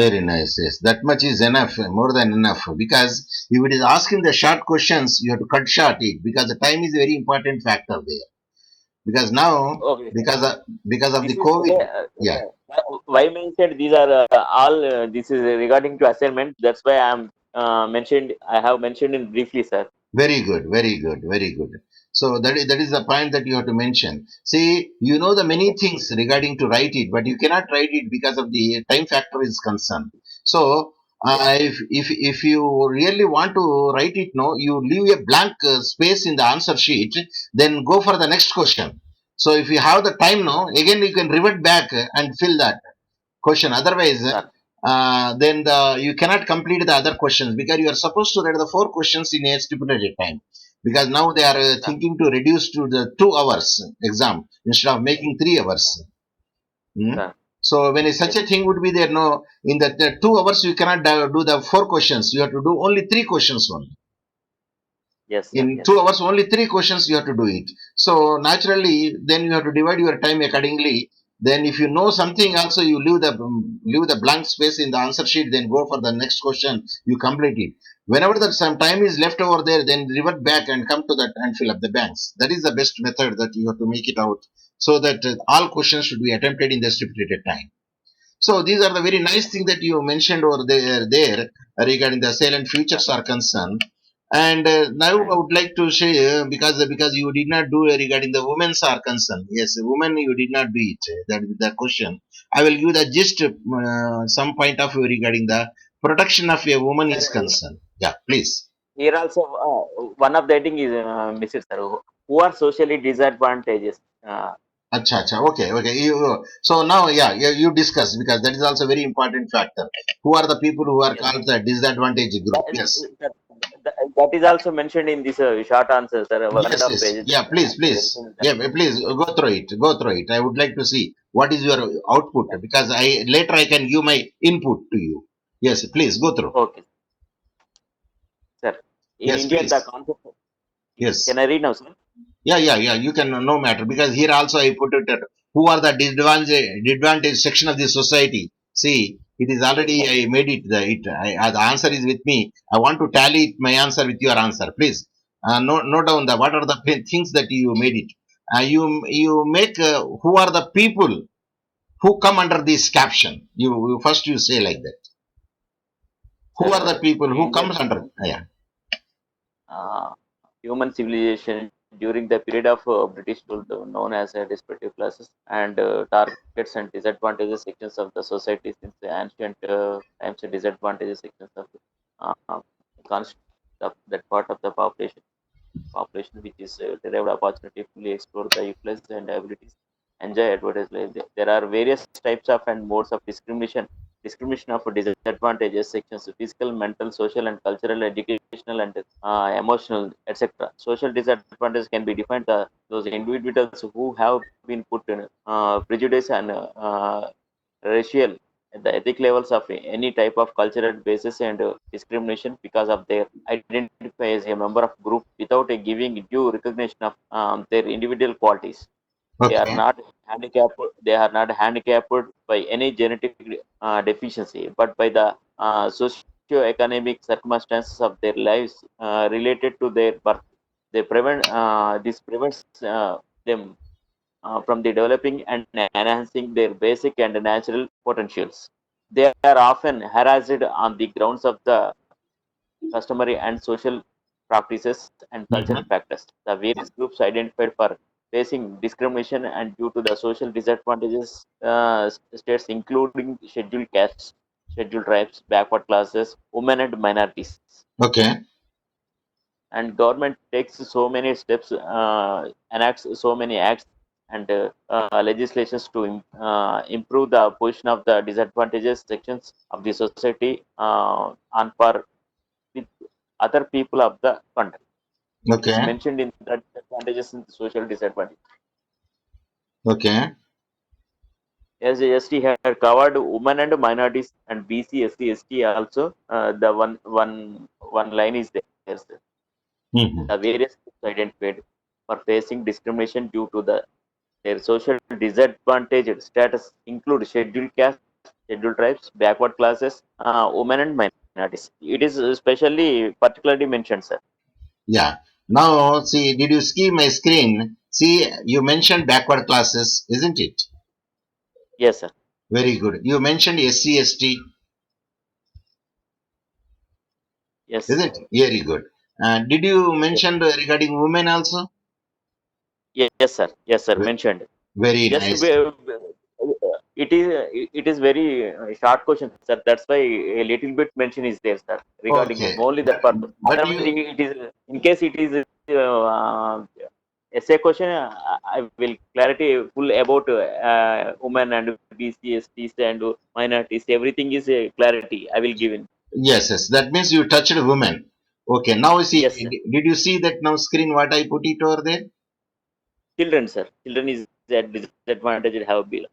Speaker 1: Very nice. Yes, that much is enough, more than enough. Because if it is asking the short questions, you have to cut short it because the time is a very important factor there. Because now,
Speaker 2: Okay, sir.
Speaker 1: because of the
Speaker 2: This is
Speaker 1: COVID, yeah,
Speaker 2: why mentioned these are all this is regarding to assignment. That's why I'm mentioned. I have mentioned in briefly, sir.
Speaker 1: very good, very good, very good. So that is the point that you have to mention. See, you know the many things regarding to write it, but you cannot write it because of the time factor is concerned. So if you really want to write it, no, you leave a blank space in the answer sheet, then go for the next question. So if you have the time, no, again you can revert back and fill that question. Otherwise,
Speaker 2: Sir.
Speaker 1: then you cannot complete the other questions because you are supposed to write the four questions in a stipulated time. Because now they are
Speaker 2: Sir.
Speaker 1: thinking to reduce to the 2 hours exam instead of making 3 hours. Hmm?
Speaker 2: Sir.
Speaker 1: So when such
Speaker 2: Yes.
Speaker 1: a thing would be there, no, in the 2 hours you cannot do the four questions. You have to do only three questions only.
Speaker 2: Yes, sir.
Speaker 1: In
Speaker 2: Yes.
Speaker 1: 2 hours, only three questions you have to do it. So naturally, then you have to divide your time accordingly. Then if you know something also, you leave the blank space in the answer sheet, then go for the next question, you complete it. Whenever that some time is left over there, then revert back and come to that and fill up the blanks. That is the best method that you have to make it out, so that all questions should be attempted in the stipulated time. So these are the very nice thing that you mentioned over there regarding the salient futures are concerned. And now I would like to say because you did not do regarding the women's are concerned. Yes, women you did not do it. That is the question. I will give the gist some point of view regarding the protection of a woman is
Speaker 2: Sir,
Speaker 1: concerned. Yeah, please.
Speaker 2: here also one of the thing is Mrs. Sir, who are socially disadvantaged. Uh,
Speaker 1: Acha, acha. Okay, okay. So now, yeah, you discuss because that is also very important factor. Who are the people who are
Speaker 2: yes.
Speaker 1: called the disadvantaged group? Yes.
Speaker 2: That is also mentioned in this short answer, sir. One and a
Speaker 1: Yes,
Speaker 2: half
Speaker 1: yes.
Speaker 2: pages.
Speaker 1: Yeah, please, please. Yeah, please go through it. Go through it. I would like to see what is your output because I later I can give my input to you. Yes, please go through.
Speaker 2: Okay, sir. In
Speaker 1: Yes,
Speaker 2: India, the
Speaker 1: please.
Speaker 2: concept. Can
Speaker 1: Yes.
Speaker 2: I read now, sir?
Speaker 1: Yeah, yeah, yeah. You can no matter because here also I put it. Who are the disadvantaged section of the society? See, it is
Speaker 2: Yes,
Speaker 1: already
Speaker 2: sir.
Speaker 1: I made it. The answer is with me. I want to tally my answer with your answer. Please, note down the what are the things that you made it. You make who are the people who come under this caption. First you say like that. Who
Speaker 2: Sir,
Speaker 1: are the people
Speaker 2: in
Speaker 1: who
Speaker 2: India,
Speaker 1: comes under? Yeah.
Speaker 2: uh, human civilization during the period of British rule, known as despotic classes, and targets and disadvantages sections of the society since the ancient times, disadvantages sections of uh, const- of that part of the population which is derived opportunity fully explore the utilize and abilities enjoy advantages. There are various types of and modes of discrimination of disadvantages sections: physical, mental, social, and cultural, educational, and emotional, etc. Social disadvantages can be defined those individuals who have been put in prejudice and racial the ethic levels of any type of cultural basis and discrimination because of their identify as a member of group without a giving due recognition of their individual qualities. They are
Speaker 1: Okay.
Speaker 2: not handicapped. They are not handicapped by any genetic deficiency, but by the socio-economic circumstances of their lives related to their birth. This prevents them from the developing and enhancing their basic and natural potentials. They are often harassed on the grounds of the customary and social practices and cultural factors. The various groups identified for facing discrimination and due to the social disadvantages states including scheduled castes, scheduled tribes, backward classes, women and minorities.
Speaker 1: Okay.
Speaker 2: And government takes so many steps, enacts so many acts and legislations to improve the position of the disadvantages sections of the society on par with other people of the country. It is
Speaker 1: Okay.
Speaker 2: mentioned in the disadvantages and social disadvantages.
Speaker 1: Okay.
Speaker 2: As ST had covered women and minorities and BC, SC, ST also, the one line is there. Sir.
Speaker 1: Mhm.
Speaker 2: The various groups identified for facing discrimination due to their social disadvantaged status include scheduled castes, scheduled tribes, backward classes, women and minorities. It is especially particularly mentioned, sir.
Speaker 1: Yeah. Now, see, did you see my screen? See, you mentioned backward classes, isn't it?
Speaker 2: Yes, sir.
Speaker 1: Very good. You mentioned SC, ST,
Speaker 2: Yes.
Speaker 1: isn't it? Very good. Did you mention regarding women also?
Speaker 2: Yes, sir. Yes, sir.
Speaker 1: Ve-
Speaker 2: Mentioned.
Speaker 1: Very
Speaker 2: Just
Speaker 1: nice.
Speaker 2: it is very short question, sir. That's why a little bit mention is there, sir, regarding
Speaker 1: Okay.
Speaker 2: only that purpose.
Speaker 1: But
Speaker 2: Otherwise,
Speaker 1: you,
Speaker 2: it is in case it is essay question. I will clarity full about women and BCSTs and minorities. Everything is clarity. I will give in.
Speaker 1: yes, yes. That means you touched women. Okay. Now, see,
Speaker 2: Yes, sir.
Speaker 1: did you see that now screen what I put it over there?
Speaker 2: Children, sir. Children is at disadvantage have been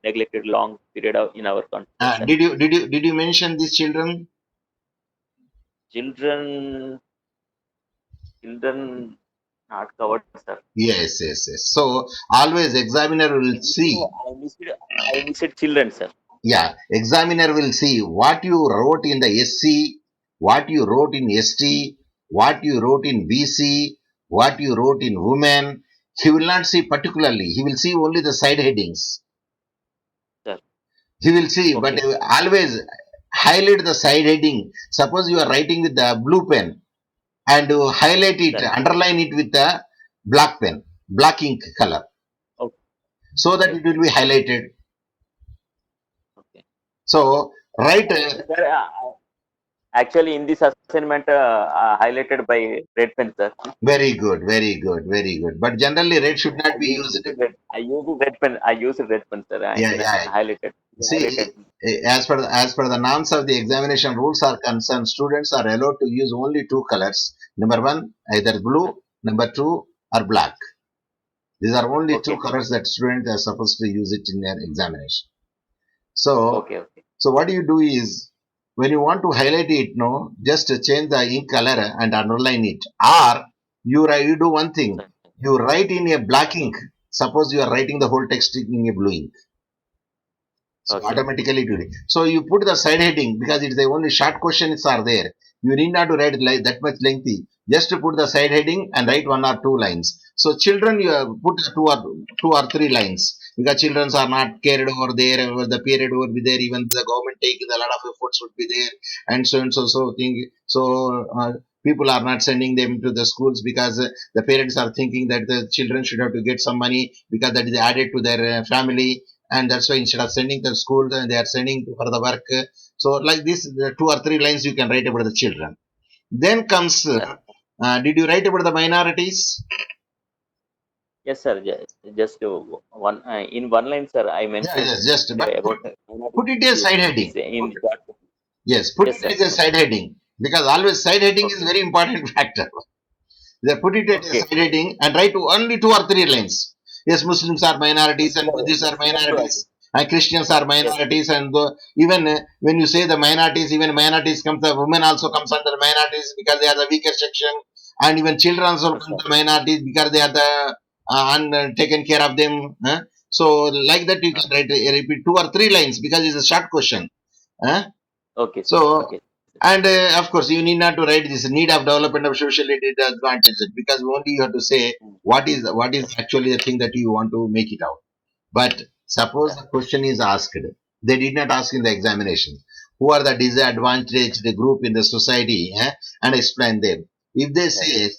Speaker 2: neglected long period of in our country, sir.
Speaker 1: Did you mention these children?
Speaker 2: Children, children not covered, sir.
Speaker 1: Yes, yes, yes. So always examiner will see.
Speaker 2: I missed children, sir.
Speaker 1: Yeah, examiner will see what you wrote in the SC, what you wrote in ST, what you wrote in BC, what you wrote in women. He will not see particularly. He will see only the side headings.
Speaker 2: Sir.
Speaker 1: He will see, but
Speaker 2: Okay.
Speaker 1: always highlight the side heading. Suppose you are writing with the blue pen and you highlight it,
Speaker 2: Sir.
Speaker 1: underline it with the black pen, black ink color,
Speaker 2: Okay.
Speaker 1: so that
Speaker 2: Okay.
Speaker 1: it will be highlighted.
Speaker 2: Okay.
Speaker 1: So, write.
Speaker 2: Sir, actually, in this assignment, highlighted by red pen, sir.
Speaker 1: Very good, very good, very good. But generally, red should not be used.
Speaker 2: I use red pen. I use red pen, sir.
Speaker 1: Yeah,
Speaker 2: In
Speaker 1: yeah.
Speaker 2: highlighted.
Speaker 1: See,
Speaker 2: Highlighted.
Speaker 1: as per the norms of the examination rules are concerned, students are allowed to use only two colors. Number one, either blue. Number two, or black. These are only two
Speaker 2: Okay.
Speaker 1: colors that students are supposed to use it in their examination. So,
Speaker 2: Okay. Okay.
Speaker 1: so what you do is, when you want to highlight it, no, just change the ink color and underline it. Or you do one thing.
Speaker 2: Sir.
Speaker 1: You write in a black ink. Suppose you are writing the whole text in a blue ink. So
Speaker 2: Okay.
Speaker 1: automatically it will. So you put the side heading because it's the only short questions are there. You need not to write like that much lengthy. Just to put the side heading and write one or two lines. So children, you put two or three lines because children are not cared over there. The period would be there. Even the government take a lot of efforts would be there, and so thing. So people are not sending them to the schools because the parents are thinking that the children should have to get some money because that is added to their family, and that's why instead of sending to school they are sending for the work. So like this, two or three lines you can write about the children. Then comes did you write about the minorities?
Speaker 2: Yes, sir. Just one in one line, sir. I
Speaker 1: Yeah,
Speaker 2: mentioned
Speaker 1: yes, just but
Speaker 2: about
Speaker 1: put it as side heading.
Speaker 2: is in short.
Speaker 1: Yes, put
Speaker 2: Yes,
Speaker 1: it
Speaker 2: sir.
Speaker 1: as a side heading because always side heading is
Speaker 2: Okay.
Speaker 1: very important factor. They put it as a
Speaker 2: Okay.
Speaker 1: side heading and write only two or three lines. Yes, Muslims are minorities and Buddhists are
Speaker 2: Similar to
Speaker 1: minorities and Christians are
Speaker 2: yes,
Speaker 1: minorities, and even when you say the minorities, even minorities comes, the women also comes under minorities because they are the weaker section, and even children also
Speaker 2: yes,
Speaker 1: come
Speaker 2: sir.
Speaker 1: to minorities because they are the taken care of them. So like that you can write repeat two or three lines because it's a short question. Huh?
Speaker 2: Okay, sir.
Speaker 1: So,
Speaker 2: Okay.
Speaker 1: and of course, you need not to write this need of development of socially disadvantaged because only you have to say what is actually the thing that you want to make it out. But suppose
Speaker 2: Sir.
Speaker 1: the question is asked, they did not ask in the examination. Who are the disadvantaged group in the society, and explain them. If they say,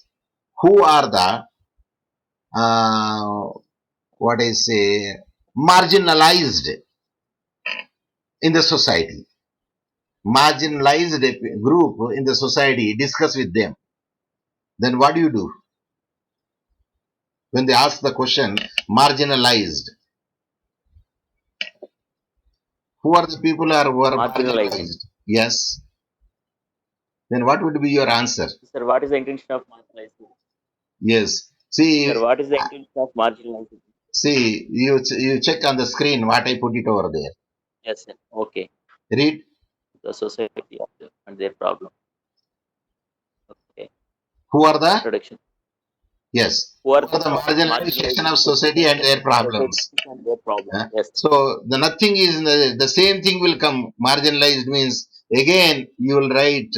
Speaker 1: who are the, what I say, marginalized in the society, marginalized group in the society, discuss with them, then what do you do? When they ask the question, marginalized, who are the people who are
Speaker 2: Marginalized.
Speaker 1: marginalized? Yes. Then what would be your answer?
Speaker 2: Sir, what is the intention of marginalized?
Speaker 1: Yes.
Speaker 2: Sir, what is the intention of marginalized?
Speaker 1: See, you check on the screen what I put it over there.
Speaker 2: Yes, sir. Okay.
Speaker 1: Read.
Speaker 2: The society and their problem. Okay.
Speaker 1: Who are the?
Speaker 2: Introduction.
Speaker 1: Yes.
Speaker 2: Who are
Speaker 1: Who are the marginalized section of society and their problems?
Speaker 2: and their problem?
Speaker 1: Huh?
Speaker 2: Yes.
Speaker 1: So the nothing is the same thing will come. Marginalized means again you will write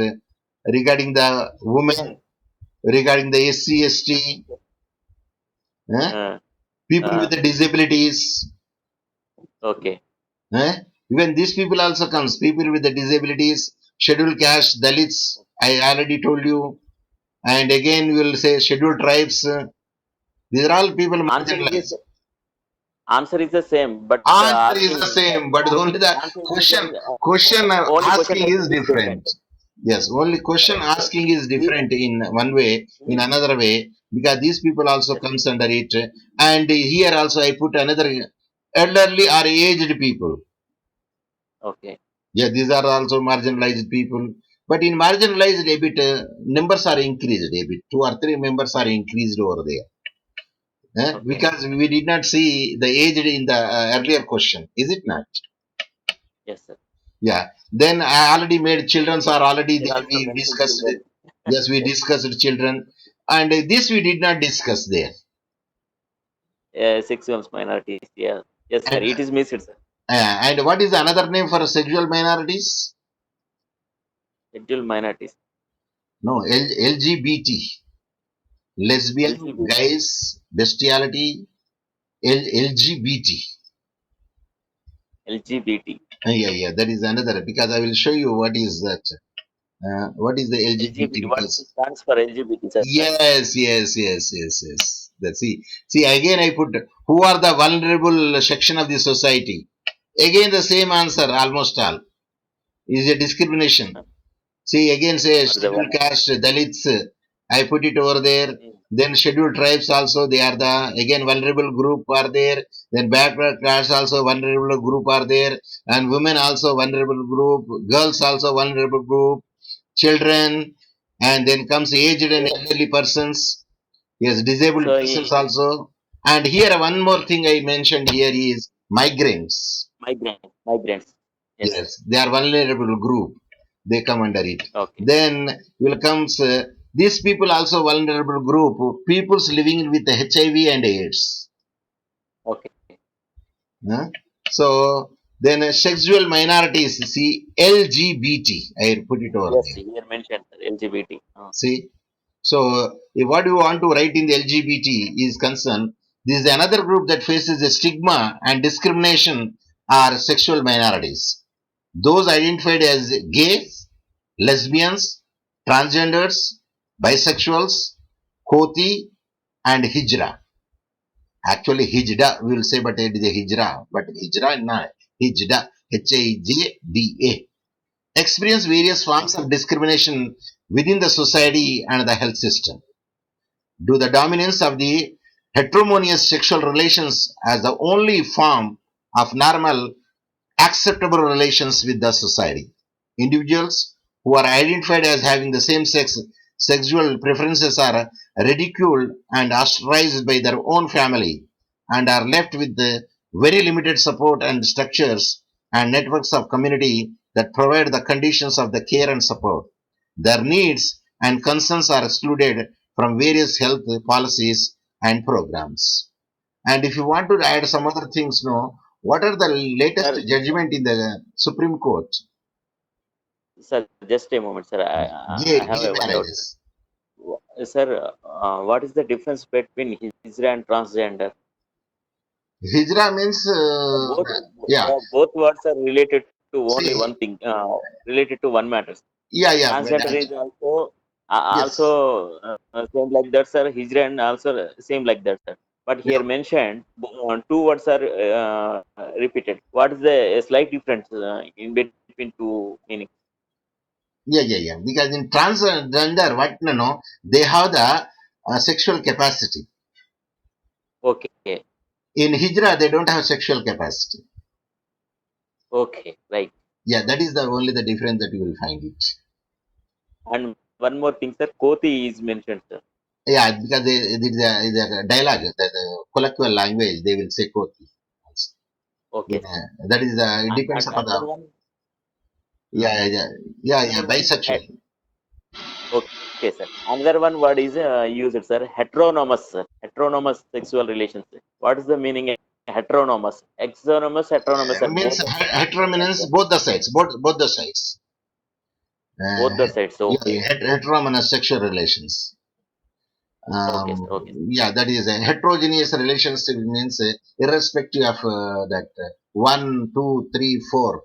Speaker 1: regarding the women, regarding the SC, ST, people with the disabilities.
Speaker 2: Okay.
Speaker 1: Even these people also comes. People with the disabilities, scheduled caste, Dalits. I already told you. And again, we will say scheduled tribes. These are all people marginalized.
Speaker 2: Answer is the same, but
Speaker 1: Answer is the same, but only the question asking is different. Yes, only question asking is different in one way, in another way, because these people also comes under it. And here also I put another elderly or aged people.
Speaker 2: Okay.
Speaker 1: Yeah, these are also marginalized people. But in marginalized a bit, numbers are increased a bit. 2 or 3 members are increased over there.
Speaker 2: Okay.
Speaker 1: Because we did not see the aged in the earlier question, is it not?
Speaker 2: Yes, sir.
Speaker 1: Yeah. Then I already made children are already there.
Speaker 2: Also
Speaker 1: We
Speaker 2: mentioned
Speaker 1: discussed.
Speaker 2: children.
Speaker 1: Yes, we discussed children, and this we did not discuss there.
Speaker 2: 6 months minorities. Yeah. Yes, sir.
Speaker 1: And,
Speaker 2: It is missed, sir.
Speaker 1: and what is another name for sexual minorities?
Speaker 2: Scheduled minorities.
Speaker 1: No, LGBT. Lesbian,
Speaker 2: LGBT.
Speaker 1: gays, bestiality, LGBT.
Speaker 2: LGBT.
Speaker 1: Yeah, that is another, because I will show you what is that. What is the LGBT?
Speaker 2: What
Speaker 1: Because
Speaker 2: stands for LGBT, sir?
Speaker 1: yes. That's see again I put who are the vulnerable section of the society. Again the same answer almost all is a discrimination. See again say scheduled caste, Dalits. I put it over there. Then scheduled tribes also they are the again vulnerable group are there. Then backward class also vulnerable group are there, and women also vulnerable group, girls also vulnerable group, children, and then comes aged and elderly persons. Yes, disabled persons also. And here one more thing I mentioned here is migrants.
Speaker 2: Migrants.
Speaker 1: Yes, they are vulnerable group. They come under it.
Speaker 2: Okay.
Speaker 1: Then will comes these people also vulnerable group. Peoples living with HIV and AIDS.
Speaker 2: Okay.
Speaker 1: So then sexual minorities. See LGBT. I put it over
Speaker 2: Yes,
Speaker 1: there.
Speaker 2: here mentioned LGBT.
Speaker 1: See. So, what you want to write in the LGBT is concerned, this is another group that faces a stigma and discrimination are sexual minorities. Those identified as gays, lesbians, transgenders, bisexuals, Khoti, and Hijra. Actually, Hijda we will say, but it is a Hijra, but Hijra not Hijda, Hijda, experience various forms of discrimination within the society and the health system. Due to the dominance of the heteromonous sexual relations as the only form of normal, acceptable relations with the society. Individuals who are identified as having the same sex sexual preferences are ridiculed and ostracized by their own family and are left with the very limited support and structures and networks of community that provide the conditions of the care and support. Their needs and concerns are excluded from various health policies and programs. And if you want to add some other things, no, what are the latest judgment in the Supreme Court?
Speaker 2: Sir, just a moment, sir. I have
Speaker 1: Gay
Speaker 2: one doubt.
Speaker 1: marriages.
Speaker 2: Sir, what is the difference between Hijra and transgender?
Speaker 1: Hijra means,
Speaker 2: Both words are related to only
Speaker 1: see,
Speaker 2: one thing, related to one matter.
Speaker 1: yeah.
Speaker 2: Transgender is also
Speaker 1: Yes.
Speaker 2: Also same like that, sir. Hijra and also same like that, sir. But here
Speaker 1: Yeah.
Speaker 2: mentioned two words are repeated. What is the slight difference in between two meanings?
Speaker 1: Yeah. Because in transgender, what no, no, they have the sexual capacity.
Speaker 2: Okay,
Speaker 1: In Hijra, they don't have sexual capacity.
Speaker 2: okay, right.
Speaker 1: Yeah, that is the only the difference that you will find it.
Speaker 2: And one more thing, sir. Koti is mentioned, sir.
Speaker 1: Yeah, because the dialogue, the colloquial language, they will say koti.
Speaker 2: Okay, sir.
Speaker 1: Yeah, that is it depends
Speaker 2: And
Speaker 1: upon
Speaker 2: another
Speaker 1: the
Speaker 2: one,
Speaker 1: yeah
Speaker 2: another one,
Speaker 1: bisexual.
Speaker 2: okay, sir. Another one word is used, sir. Heteronomous, sir. Heteronomous sexual relations. What is the meaning? Heteronomous, exonomous, heteronomous, and
Speaker 1: Means
Speaker 2: both are
Speaker 1: hetero
Speaker 2: like
Speaker 1: means
Speaker 2: that.
Speaker 1: both the sides, both the sides.
Speaker 2: Both the sides. Okay,
Speaker 1: Heteronomous sexual relations.
Speaker 2: okay, sir. Okay,
Speaker 1: Yeah, that is a heterogeneous relationship means irrespective of that one, two, three, four.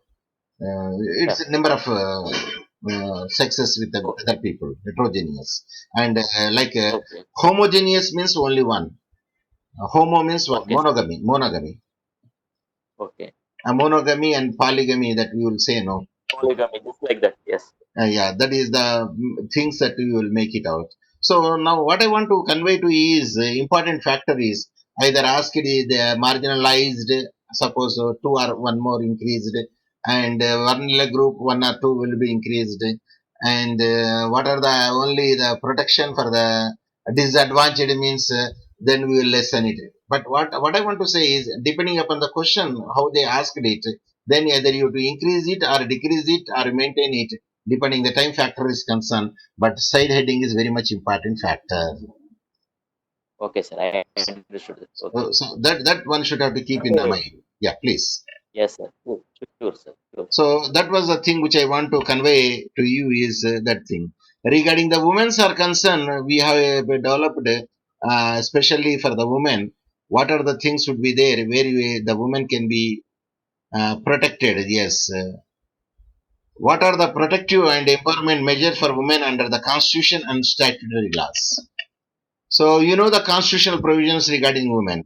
Speaker 2: yeah,
Speaker 1: It's a number of sexes with the
Speaker 2: okay,
Speaker 1: other people, heterogeneous. And
Speaker 2: okay,
Speaker 1: homogeneous means only one. Homo means one,
Speaker 2: okay, sir.
Speaker 1: monogamy.
Speaker 2: Okay.
Speaker 1: Monogamy and polygamy that we will say no.
Speaker 2: Polygamy, just like that. Yes.
Speaker 1: Yeah, that is the things that we will make it out. So now what I want to convey to you is important factor is either ask it is marginalized, suppose two or one more increased, and one group one or two will be increased, and what are the only the protection for the disadvantaged means then we will lessen it. But what I want to say is depending upon the question how they asked it, then either you have to increase it or decrease it or maintain it depending the time factor is concerned, but side heading is very much important factor.
Speaker 2: Okay, sir. I understood this. Okay.
Speaker 1: So that one should have to keep in the
Speaker 2: Okay.
Speaker 1: mind. Yeah, please.
Speaker 2: Yes, sir. Sure, sure, sir. Sure.
Speaker 1: So that was the thing which I want to convey to you is that thing regarding the women's are concerned. We have developed especially for the women, what are the things should be there where the woman can be protected. Yes, what are the protective and empowerment measures for women under the constitution and statutory laws? So, you know the constitutional provisions regarding women.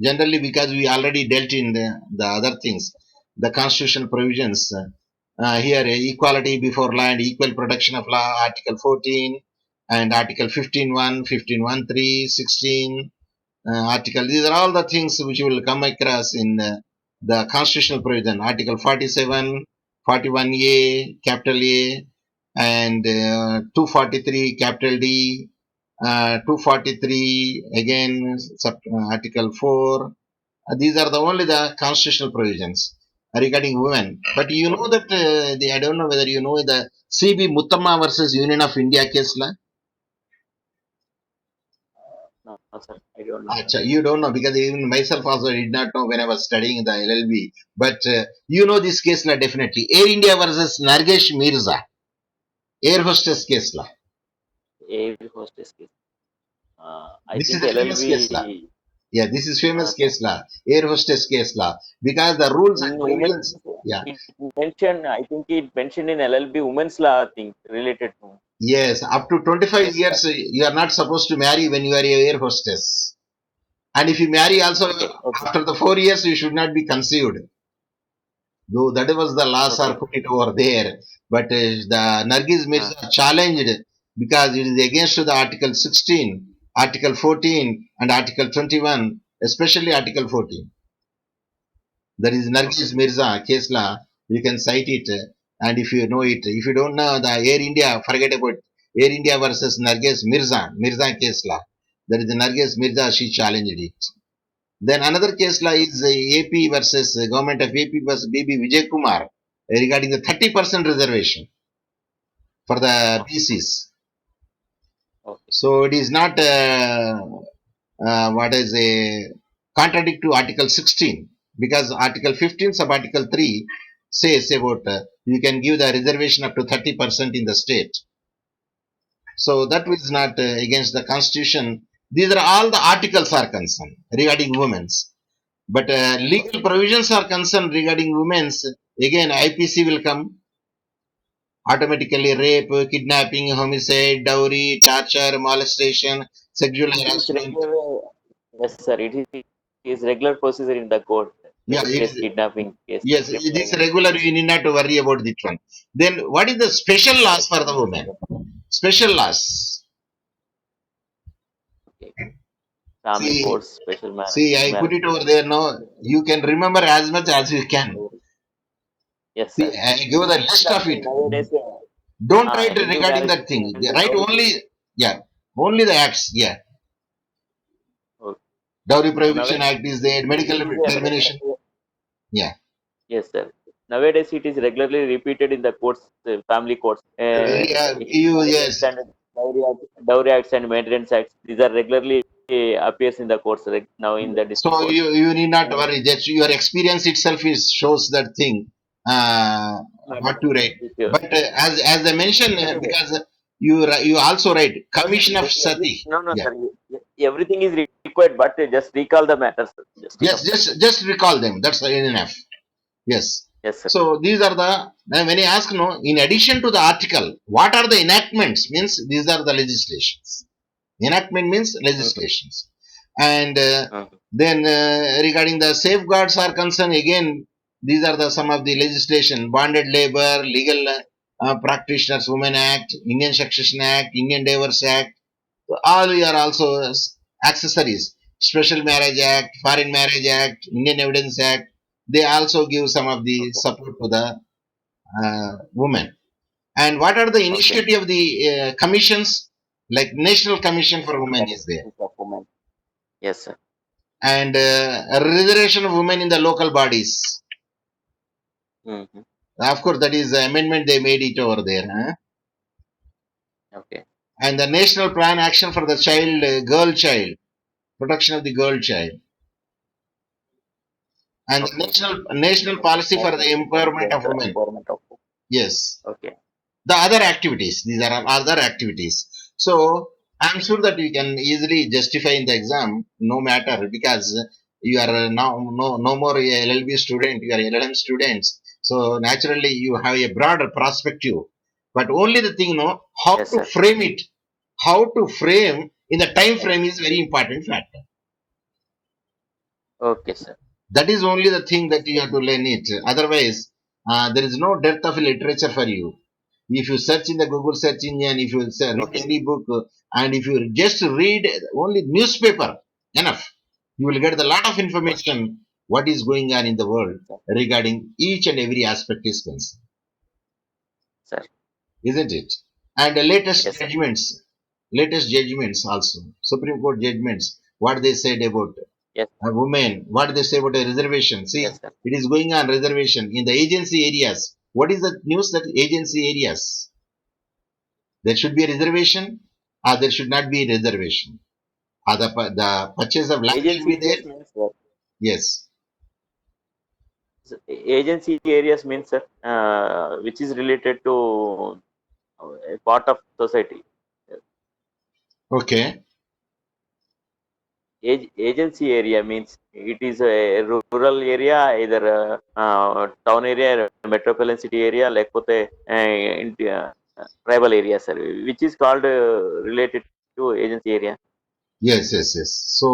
Speaker 1: Generally, because we already dealt in the other things, the constitutional provisions. Here, equality before land, equal protection of law, Article 14, and Article 15.1, 15.1.3, 16, Article. These are all the things which will come across in the constitutional provision. Article 47, 41A, capital A, and 243, capital D, 243 again article 4. These are the only the constitutional provisions regarding women. But you know
Speaker 2: Okay.
Speaker 1: that I don't know whether you know the CB Muttama versus Union of India case law.
Speaker 2: No, no, sir. I don't know.
Speaker 1: Acha, you don't know because even myself also did not know when I was studying the LLB. But you know this case law definitely. Air India versus Nargesh Mirza, air hostess case law.
Speaker 2: Air hostess case. I
Speaker 1: This is
Speaker 2: think
Speaker 1: a famous case law.
Speaker 2: LLB.
Speaker 1: Yeah, this is famous
Speaker 2: Sir.
Speaker 1: case law, air hostess case law, because the rules
Speaker 2: In
Speaker 1: and
Speaker 2: women,
Speaker 1: provisions. Yeah,
Speaker 2: it mentioned. I think it mentioned in LLB women's law thing related to
Speaker 1: yes, up to 25
Speaker 2: case law.
Speaker 1: years you are not supposed to marry when you are a air hostess. And if you marry also
Speaker 2: Okay. Okay.
Speaker 1: after the 4 years, you should not be conceived. Though that was the laws are
Speaker 2: Okay.
Speaker 1: put it over there. But the Nargis
Speaker 2: Uh,
Speaker 1: Mirza challenged because it is against the Article 16, Article 14, and Article 21, especially Article 14. There is
Speaker 2: okay.
Speaker 1: Nargis Mirza case law. You can cite it, and if you know it, if you don't know the Air India, forget about Air India versus Mirza case law. There is the Nargis Mirza. She challenged it. Then another case law is AP versus government of AP versus BB Vijay Kumar regarding the 30% reservation for the
Speaker 2: Okay.
Speaker 1: BCs.
Speaker 2: Okay.
Speaker 1: So it is not what is a contradict to Article 16 because Article 15 sub Article 3 says about you can give the reservation up to 30% in the state. So that is not against the constitution. These are all the articles are concerned regarding women's. But legal
Speaker 2: Okay.
Speaker 1: provisions are concerned regarding women's. Again, IPC will come. automatically rape, kidnapping, homicide, dowry, torture, molestation, sexual
Speaker 2: It is
Speaker 1: harassment.
Speaker 2: regular. Yes, sir. It is regular procedure in the court.
Speaker 1: Yeah,
Speaker 2: Rape case, kidnapping case,
Speaker 1: yes, it is regular.
Speaker 2: yes.
Speaker 1: You need not to worry about that one. Then, what is the special laws for the women? Special laws.
Speaker 2: Okay. Family
Speaker 1: See,
Speaker 2: courts, special
Speaker 1: I put
Speaker 2: marriage.
Speaker 1: it over there. No, you can remember as much as you can.
Speaker 2: Yes,
Speaker 1: See,
Speaker 2: sir.
Speaker 1: I give the list of it.
Speaker 2: Nowadays,
Speaker 1: Don't write
Speaker 2: Hindu
Speaker 1: regarding
Speaker 2: marriage
Speaker 1: that thing.
Speaker 2: and
Speaker 1: Write
Speaker 2: dowry.
Speaker 1: only, yeah, only the acts. Yeah,
Speaker 2: Okay.
Speaker 1: Dowry
Speaker 2: So
Speaker 1: Prohibition
Speaker 2: nowadays,
Speaker 1: Act is there.
Speaker 2: it
Speaker 1: Medical
Speaker 2: is
Speaker 1: termination. Yeah,
Speaker 2: yes, sir. Nowadays, it is regularly repeated in the courts, family courts.
Speaker 1: yeah,
Speaker 2: Hindu
Speaker 1: you
Speaker 2: marriage
Speaker 1: yes.
Speaker 2: acts and dowry acts and maintenance acts. These are regularly appears in the courts now in the
Speaker 1: So
Speaker 2: district court.
Speaker 1: you need not
Speaker 2: And
Speaker 1: worry. That your experience itself is shows that thing. What to write.
Speaker 2: if you,
Speaker 1: But as I mentioned, because you also write Commission of Sati.
Speaker 2: no,
Speaker 1: Yeah.
Speaker 2: sir. Everything is required, but just recall the matters. Just
Speaker 1: Yes,
Speaker 2: recall.
Speaker 1: just recall them. That's enough. Yes.
Speaker 2: Yes, sir.
Speaker 1: So these are the now when I ask no, in addition to the article, what are the enactments? Means these are the legislations. Enactment means legislations. And then regarding the safeguards are concerned, again, these are the some of the legislation: bonded labor, legal practitioners women act, Indian Succession Act, Indian Divorce Act. All are also accessories. Special Marriage Act, Foreign Marriage Act, Indian Evidence Act. They also give some of the
Speaker 2: Okay.
Speaker 1: support to the women. And what are the initiative of the commissions? Like National Commission for Women is there,
Speaker 2: Yes, sir.
Speaker 1: and a reservation of women in the local bodies.
Speaker 2: Mm-hmm.
Speaker 1: Of course, that is the amendment they made it over there. Huh?
Speaker 2: Okay.
Speaker 1: And the National Plan Action for the Child, Girl Child, protection of the girl child, and the national policy for the empowerment of women.
Speaker 2: Empowerment of.
Speaker 1: Yes,
Speaker 2: Okay.
Speaker 1: the other activities. These are other activities. So I'm sure that you can easily justify in the exam, no matter, because you are now no more a LLB student. You are LLM students. So naturally you have a broader perspective. But only the thing, how
Speaker 2: Yes,
Speaker 1: to
Speaker 2: sir.
Speaker 1: frame it, how to frame in the time frame is very important factor.
Speaker 2: Okay, sir.
Speaker 1: That is only the thing that you have to learn it. Otherwise, there is no depth of literature for you. If you search in the Google search engine, if you read any book, and if you just read only newspaper, enough. You will get a lot of information what is going on in the world regarding each and every aspect is concerned,
Speaker 2: Sir.
Speaker 1: isn't it? And the latest
Speaker 2: Yes, sir.
Speaker 1: judgments also, Supreme Court judgments, what they said about
Speaker 2: Yes.
Speaker 1: women, what they say about a reservation. See,
Speaker 2: Yes, sir.
Speaker 1: it is going on reservation in the agency areas. What is the news that agency areas? There should be a reservation or there should not be a reservation. Or the purchase of land should
Speaker 2: Agency
Speaker 1: be there?
Speaker 2: areas means what?
Speaker 1: Yes.
Speaker 2: Agency areas means, sir, which is related to a part of society.
Speaker 1: Okay.
Speaker 2: Agency area means it is a rural area, either town area, metropolitan city area, లేకపోతే tribal area, sir, which is called related to agency area.
Speaker 1: Yes, yes, yes. So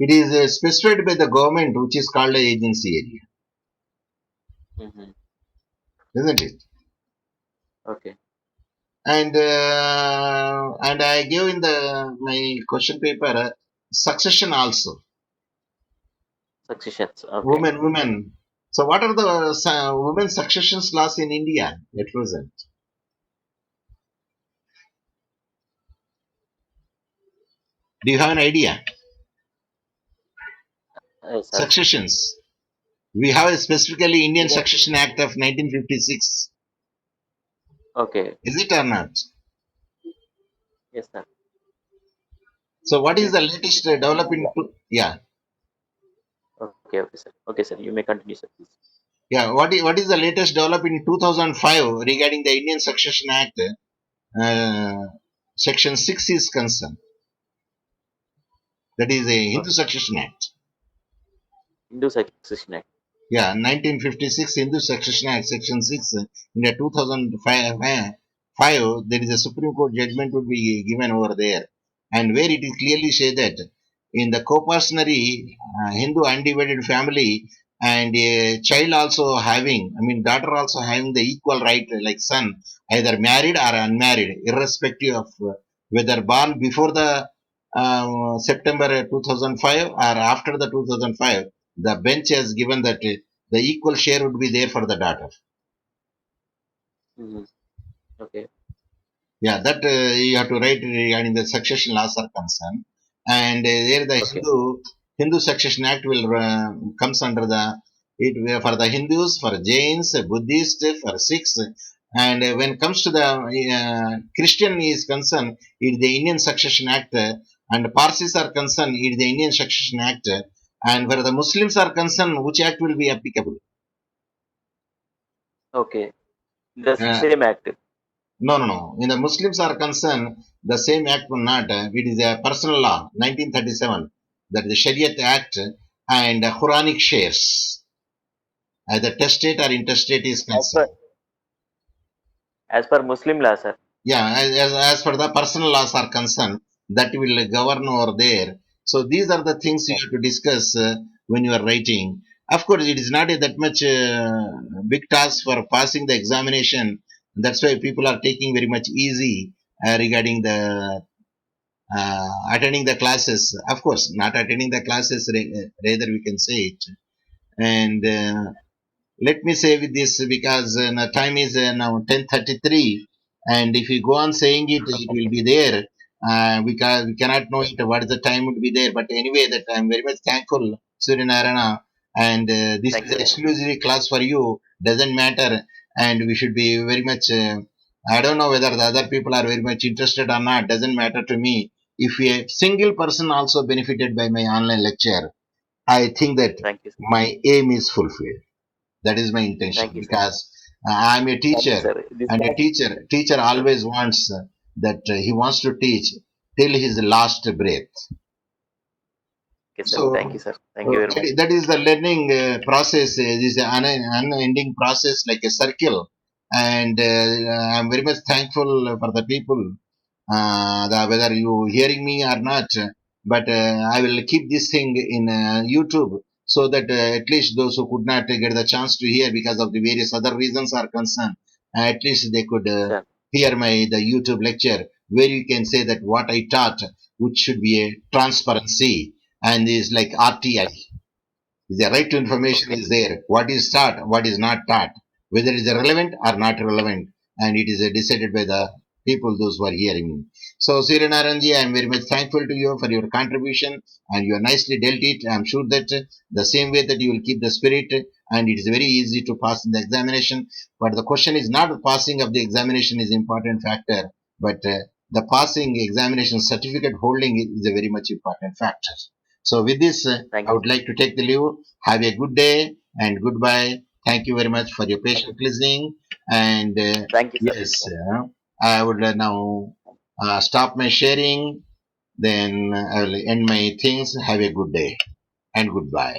Speaker 1: it is specified by the government, which is called a agency area,
Speaker 2: Mm-hmm.
Speaker 1: isn't it?
Speaker 2: Okay.
Speaker 1: And I gave in the my question paper succession also.
Speaker 2: Successions. Okay.
Speaker 1: Women. So what are the women successions laws in India at present? Do you have an idea?
Speaker 2: Sir.
Speaker 1: Successions. We have a specifically Indian Succession Act of 1956.
Speaker 2: Okay.
Speaker 1: Is it or not?
Speaker 2: Yes, sir.
Speaker 1: So what is the latest development? Yeah.
Speaker 2: Okay, sir. Okay, sir. You may continue, sir, please.
Speaker 1: Yeah. What is the latest development in 2005 regarding the Indian Succession Act? Section 6 is concerned. That is a Hindu Succession Act.
Speaker 2: Hindu Succession Act.
Speaker 1: Yeah, 1956 Hindu Succession Act, Section 6. In the 2005, there is a Supreme Court judgment would be given over there, and where it is clearly said that in the co-personary Hindu undivided family and a child also having, I mean, daughter also having the equal right, like son, either married or unmarried, irrespective of whether born before the September 2005 or after the 2005, the bench has given that the equal share would be there for the daughter.
Speaker 2: Mhm. Okay.
Speaker 1: Yeah, that you have to write regarding the succession laws are concerned, and there the
Speaker 2: Okay.
Speaker 1: Hindu Succession Act will comes under the it for the Hindus, for Jains, Buddhists, for Sikhs, and when it comes to the Christian is concerned, it is the Indian Succession Act, and Parsis are concerned, it is the Indian Succession Act, and where the Muslims are concerned, which act will be applicable?
Speaker 2: Okay. The
Speaker 1: Uh,
Speaker 2: same act.
Speaker 1: No, no, no. In the Muslims are concerned, the same act will not. It is a personal law, 1937, that is the Shariat Act and Quranic shares. Either testate or intestate is
Speaker 2: As per
Speaker 1: concerned.
Speaker 2: Muslim law, sir.
Speaker 1: Yeah, as for the personal laws are concerned, that will govern over there. So these are the things you
Speaker 2: Yeah.
Speaker 1: have to discuss when you are writing. Of course, it is not a that much big task for passing the examination. That's why people are taking very much easy regarding the attending the classes. Of course, not attending the classes, rather we can say it. And let me say with this because now time is now 10:33, and if we go on saying it, it will be there. We cannot know it, what is the time would be there. But anyway, that I'm very much thankful, Surya Narayana, and this
Speaker 2: Thank
Speaker 1: is
Speaker 2: you,
Speaker 1: an
Speaker 2: sir.
Speaker 1: exclusive class for you. Doesn't matter, and we should be very much. I don't know whether the other people are very much interested or not. Doesn't matter to me. If a single person also benefited by my online lecture, I think that
Speaker 2: Thank you, sir.
Speaker 1: my aim is fulfilled. That is my intention
Speaker 2: Thank you, sir.
Speaker 1: because I'm a
Speaker 2: Thank you,
Speaker 1: teacher,
Speaker 2: sir. This
Speaker 1: and a
Speaker 2: class.
Speaker 1: teacher always wants that he wants to teach till his last breath.
Speaker 2: Okay, sir. Thank you,
Speaker 1: So
Speaker 2: sir. Thank you very much.
Speaker 1: that is the learning process. This is an unending process, like a circle, and I'm very much thankful for the people, whether you hearing me or not. But I will keep this thing in YouTube so that at least those who could not get the chance to hear because of the various other reasons are concerned, at least they could
Speaker 2: Sir.
Speaker 1: hear the YouTube lecture where you can say that what I taught, which should be a transparency and is like RTI. The right to information
Speaker 2: Okay.
Speaker 1: is there. What is taught, what is not taught, whether it is relevant or not relevant, and it is decided by the people, those who are hearing me. So, Siranaranji, I am very much thankful to you for your contribution, and you have nicely dealt it. I am sure that the same way that you will keep the spirit, and it is very easy to pass in the examination. But the question is not the passing of the examination is important factor, but the passing examination certificate holding is a very much important factor. So, with this,
Speaker 2: Thank
Speaker 1: I
Speaker 2: you,
Speaker 1: would
Speaker 2: sir.
Speaker 1: like to take the leave. Have a good day and goodbye. Thank you very much for your
Speaker 2: Thank
Speaker 1: patient
Speaker 2: you.
Speaker 1: listening. And
Speaker 2: Thank you, sir.
Speaker 1: yes, I would now stop my sharing. Then I will end my things. Have a good day and goodbye.